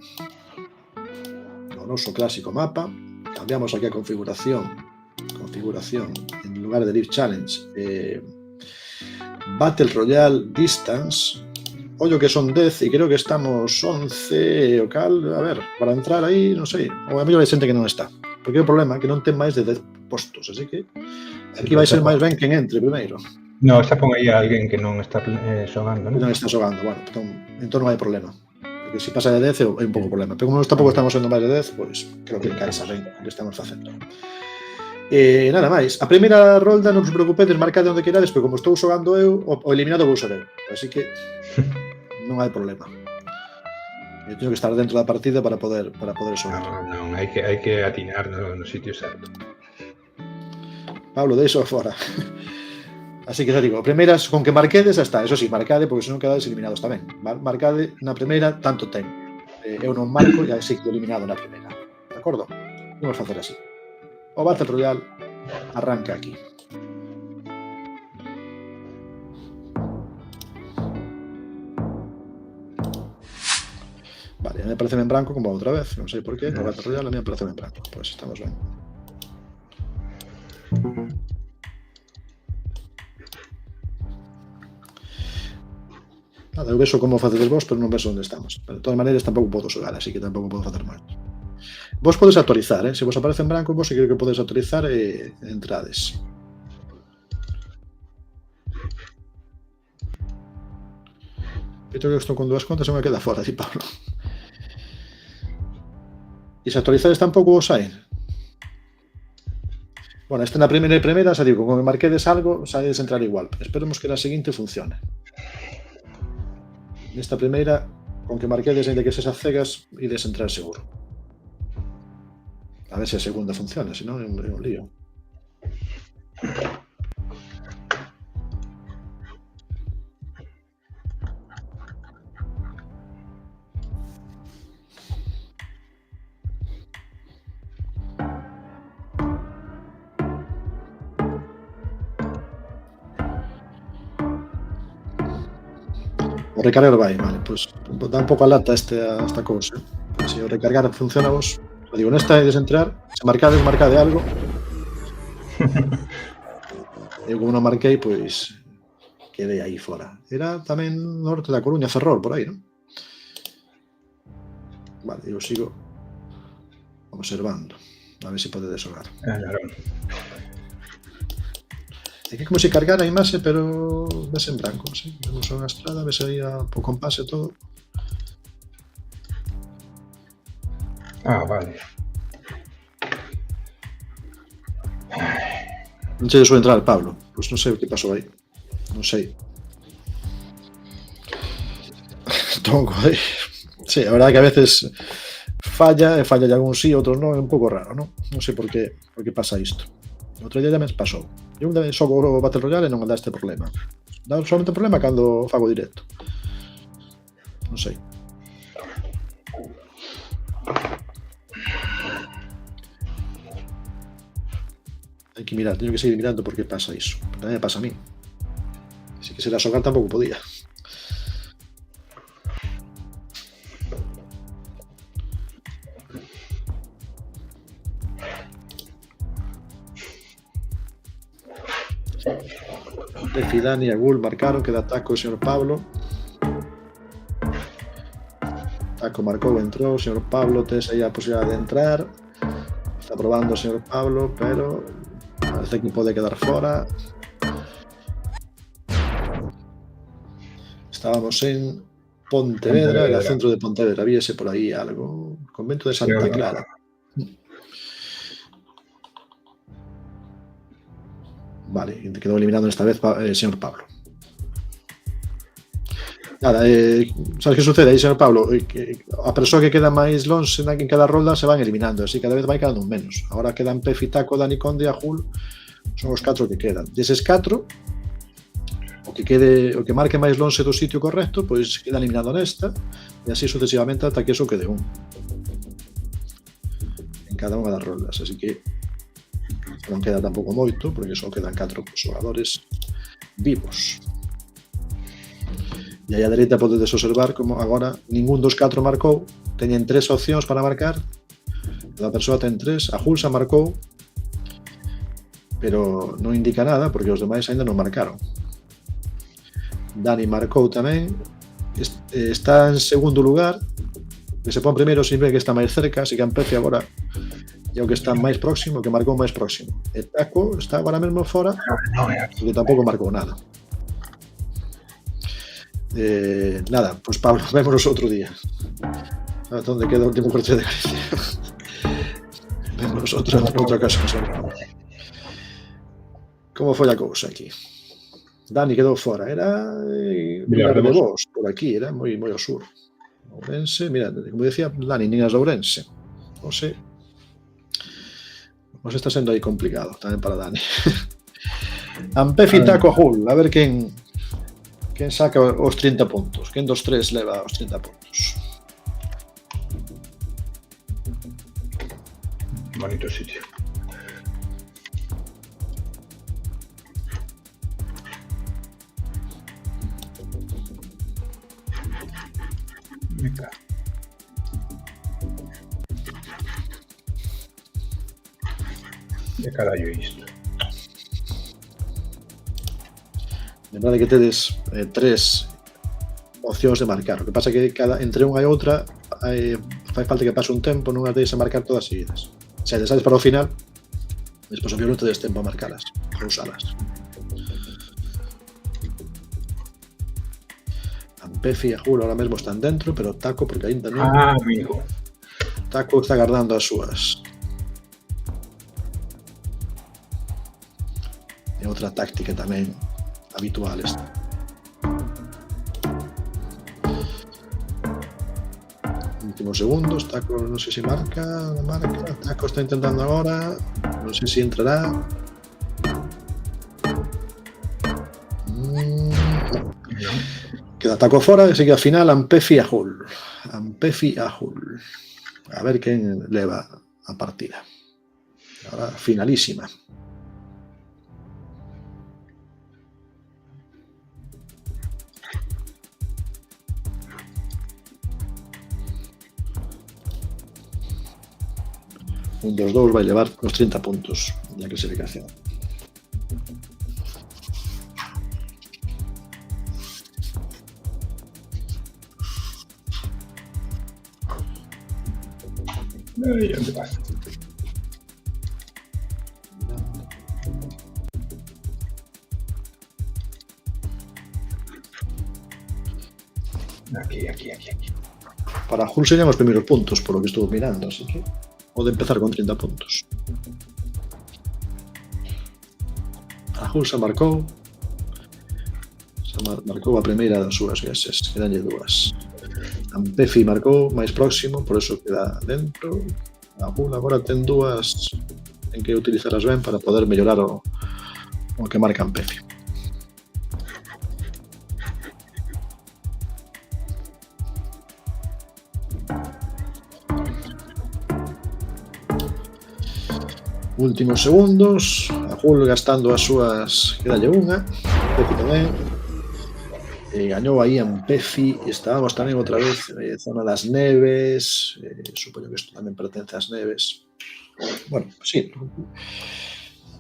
o noso clásico mapa. Cambiamos aquí a configuración en lugar de Live Challenge, Battle Royale Distance. Ollo que son 10 e creo que estamos 11 o cal, a ver, para entrar aí, non sei, ou a mellor hai xente que non está, porque o problema é que non ten máis de 10 postos, así que aquí vai ser máis ben quen entre primeiro.
No, xa pon aí a alguén que non está xogando, non?
Non está xogando, bueno, entón non hai problema, porque se pasa de 10 é un pouco problema, pero como tampouco estamos sendo máis de 10, pois creo que encaixa ben o que estamos facendo. Nada máis, a primeira rolda non vos preocupedes, marcade onde querades, porque como estou xogando eu, o eliminado vou ser eu, así que non hai problema. Eu teño que estar dentro da partida para poder xogar.
Non, hai que atinar no sitio certo.
Pablo, deixo fora. Así que xa digo, primeiras con que marquedes xa está, eso sí, marcade porque senón quedades eliminados tamén. Marcade na primeira tanto ten. Eu non marco e así quedo eliminado na primeira. De acordo? Vamos facer así. O Battle Royale arranca aquí. Vale, a mí me parece en branco como outra vez, non sei por qué, no Battle Royale a mí me parece en branco, pois estamos ben. Nada, eu vexo como facedes vos, pero non vexo onde estamos. Pero de todas maneiras tampouco podo xogar, así que tampouco podo facer mal. Vos podes actualizar, se vos aparece en branco, vos se creo que podes actualizar e entrades. Eu que estou con dúas contas e me queda fora, di Pablo. E se actualizades tampouco vos hai. Bueno, esta na primeira, xa digo, como marquedes algo, saedes entrar igual. Esperemos que na seguinte funcione. Nesta primeira, con que marquedes ainda que sesas cegas, ides entrar seguro. A ver se a segunda funciona, se non é un lío. O recargar vai, vale, pois dá un pouco a lata esta cousa. Se o recargar funciona vos, digo, nesta ides entrar, se marcade algo. Eu como non marquei, pois quedei aí fora. Era tamén norte da Coruña, Ferrol, por aí, non? Vale, eu sigo observando, a ver se podedes xogar.
Claro.
É que como se cargara a imaxe, pero ves en branco, sí? Vemos unha estrada, ves aí o compás e todo.
Ah, vale.
Non che deixou entrar, Pablo. Pois non sei o que pasou aí. Non sei. Tongo aí. Sí, a verdade que a veces falla, e falla de algún sí, outros non, é un pouco raro, non? Non sei por que pasa isto. Outro día ya me pasou. Eu xogo o Battle Royale e non dá este problema. Dá solamente problema cando fago directo. Non sei. Hai que mirar, teño que seguir mirando por que pasa iso. Tamén me pasa a mí. Se quisera xogar tampouco podía. Pefi, Dani e Agul marcaron, queda taco o señor Pablo. Taco marcou, entrou, o señor Pablo tes aí a posibilidade de entrar. Está probando o señor Pablo, pero parece que pode quedar fora. Estábamos en Pontevedra, era centro de Pontevedra, víese por aí algo. Convento de Santa Clara. Vale, quedou eliminado esta vez señor Pablo. Nada, sabes que sucede aí, señor Pablo? A persoa que queda máis longe en cada rolda se van eliminando, así cada vez vai quedando un menos. Agora quedan Pefi, Taco, Dani, Conde e Agul, son os 4 que quedan. Deses 4, o que marque máis longe do sitio correcto, pois queda eliminado nesta, e así sucesivamente ata que eso quede un. En cada unha das roldas, así que non queda tampouco moito, porque só quedan 4 xogadores vivos. E aí a dereita podedes observar como agora ningún dos 4 marcou, teñen 3 opcións para marcar, cada persoa ten 3, a Julsa marcou, pero non indica nada porque os demais ainda non marcaron. Dani marcou tamén, está en segundo lugar, que se pon primeiro significa que está máis cerca, así que empece agora e o que está máis próximo, que marcou máis próximo. E Taco está agora mesmo fora, porque tampouco marcou nada. Nada, pues Pablo, vémonos outro día. A ver onde queda o último corte de Galicia. Vémonos outra ocasión. Como foi a cousa aquí? Dani quedou fora. Era Vilar de Vos, por aquí, era moi ao sur. Ourense, mira, como decía Dani, niñas de Ourense. Non sei. Pues está sendo aí complicado tamén para Dani. Ampefi, Taco, Agul, a ver quen saca os 30 puntos. Quen dos 3 leva os 30 puntos.
Bonito sitio. Venga. Que carallo é isto?
Lembrade que tedes 3 opcións de marcar. O que pasa é que entre unha e outra fai falta que pase un tempo, non as deis a marcar todas seguidas. Se desades para o final, despois obviamente tedes tempo a marcalas, a usalas. Ampefi e Agul ahora mesmo están dentro, pero Taco, porque ainda non.
Ah, amigo.
Taco está agardando as súas. É outra táctica tamén habitual esta. Últimos segundos, Taco non sei se marca, non marca, Taco está intentando agora, non sei se entrará. Queda Taco fora, e segue a final Ampefi e Agul. Ampefi e Agul. A ver quen leva a partida. Ahora finalísima. Un dos dous vai levar os 30 puntos na clasificación.
Ai, onde vas? Aquí.
Para Jul serían os primeiros puntos, polo que estuvo mirando, así que pode empezar con 30 puntos. A Jul se marcou. Marcou a primeira das súas gases, quedanlle dúas. Ampefi marcou máis próximo, por eso queda dentro. A Jul agora ten dúas en que utilizarlas ben para poder mellorar o que marca Ampefi. Últimos segundos, a Jul gastando as súas, quedalle unha, Ampefi tamén, e gañou aí Ampefi, e estábamos tamén outra vez zona das neves, supoño que isto tamén pertence ás neves. Bueno, sí.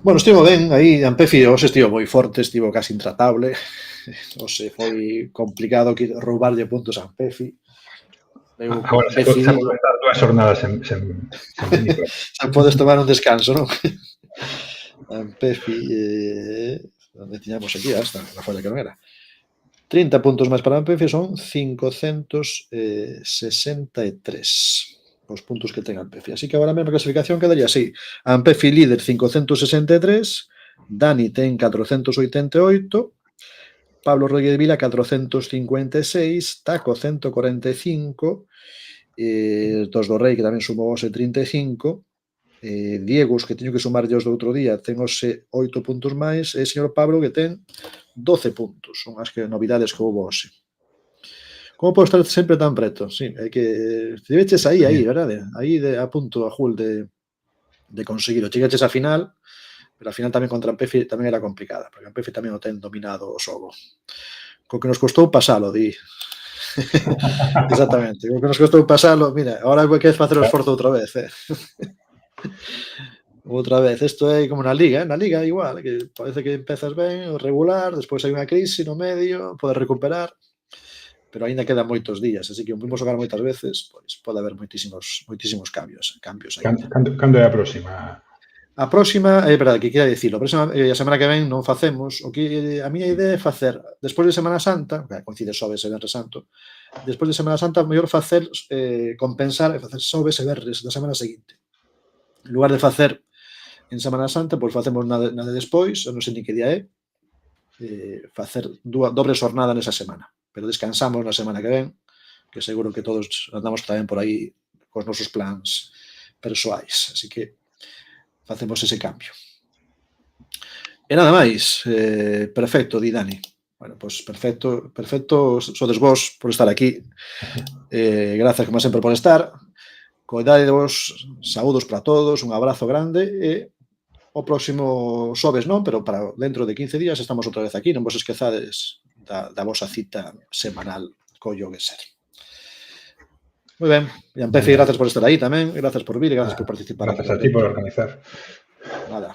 Bueno, estivo ben, aí Ampefi hoxe estivo moi forte, estivo casi intratable, hoxe foi complicado roubarlle puntos a Ampefi.
Agora se pode estar 2 jornadas sen
podes tomar un descanso, non? Ampefi, onde tiñamos aquí, hasta na folla que non era. 30 puntos máis para Ampefi son 563 os puntos que ten Ampefi. Así que agora mesmo a clasificación quedaría así. Ampefi líder 563, Dani ten 488, Pablo Rodríguez Vila 456, Taco 145, Tos do Rei que tamén sumou ose 35, Diegos que teño que sumarlle os do outro día ten ose 8 puntos máis, e señor Pablo que ten 12 puntos, son as que novidades que houve ose. Como pode estar sempre tan preto? Sí, hai que... Chegaches aí, verdade? Aí a punto a Jul de conseguirlo. Chegaches a final, pero a final tamén contra Ampefi tamén era complicada, porque Ampefi tamén o ten dominado o xogo. Co que nos costou pasalo, di. Exactamente, co que nos costou pasalo, mira, agora hai que facer o esforzo outra vez, outra vez, isto é como na liga igual, que parece que empezas ben, regular, despois hai unha crise no medio, podes recuperar, pero aínda quedan moitos días, así que vimos xogar moitas veces, pois pode haber moitísimos cambios aí.
Cando é a próxima?
A próxima, é verdade, que queira dicilo, a semana que ven non facemos, o que a miña idea é facer, despois de Semana Santa, que coincide Xoves e Venres Santo, despois de Semana Santa, mellor facer, compensar e facer Xoves e Venres da semana seguinte. En lugar de facer en Semana Santa, pois facemos na de despois, non sei ni que día é, facer dobre xornada nesa semana, pero descansamos na semana que ven, que seguro que todos andamos tamén por aí cos nosos plans persoais, así que facemos ese cambio. E nada máis, perfecto, di Dani. Bueno, pois perfecto, sodes vos por estar aquí. Grazas, como sempre, por estar. Coidadevos, saúdos para todos, un abrazo grande e o próximo xoves non, pero para dentro de 15 días estamos outra vez aquí, non vos esquezades da vosa cita semanal co Yogueser. Moi ben, e Ampefi, grazas por estar aí tamén, grazas por vir e grazas por participar.
Grazas a ti por organizar.
Nada,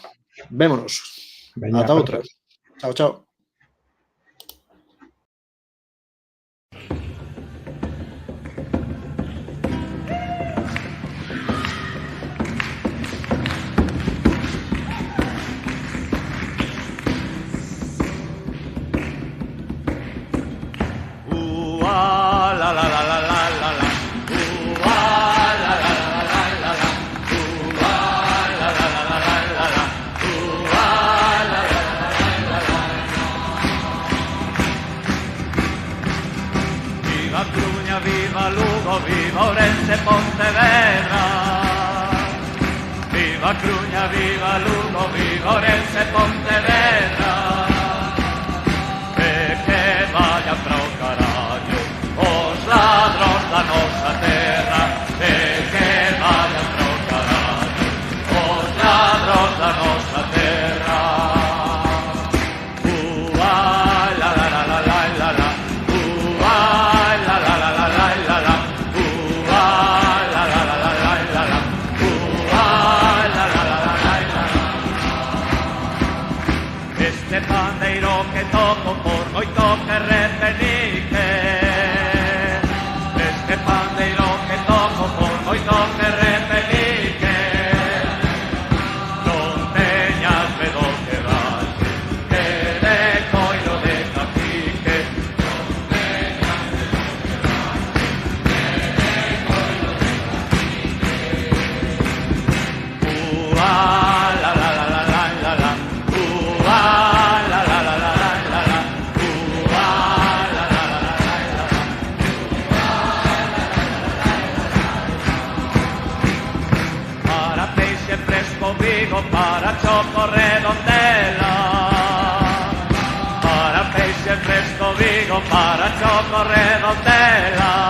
vémonos. Ata outra. Chao, chao.
Viva Ourense, Pontevedra. Viva Cruña, viva Lugo, viva Ourense, Pontevedra. E que vayan para o carallo os ladrón da nosa terra. E que vayan para o carallo os ladrón da nosa terra. La la la la la la la. La la la la la la la. Este pandeiro que toco por moito que repenique, este pandeiro Vigo para Choco Redondela. Para peixe fresco Vigo para Choco Redondela.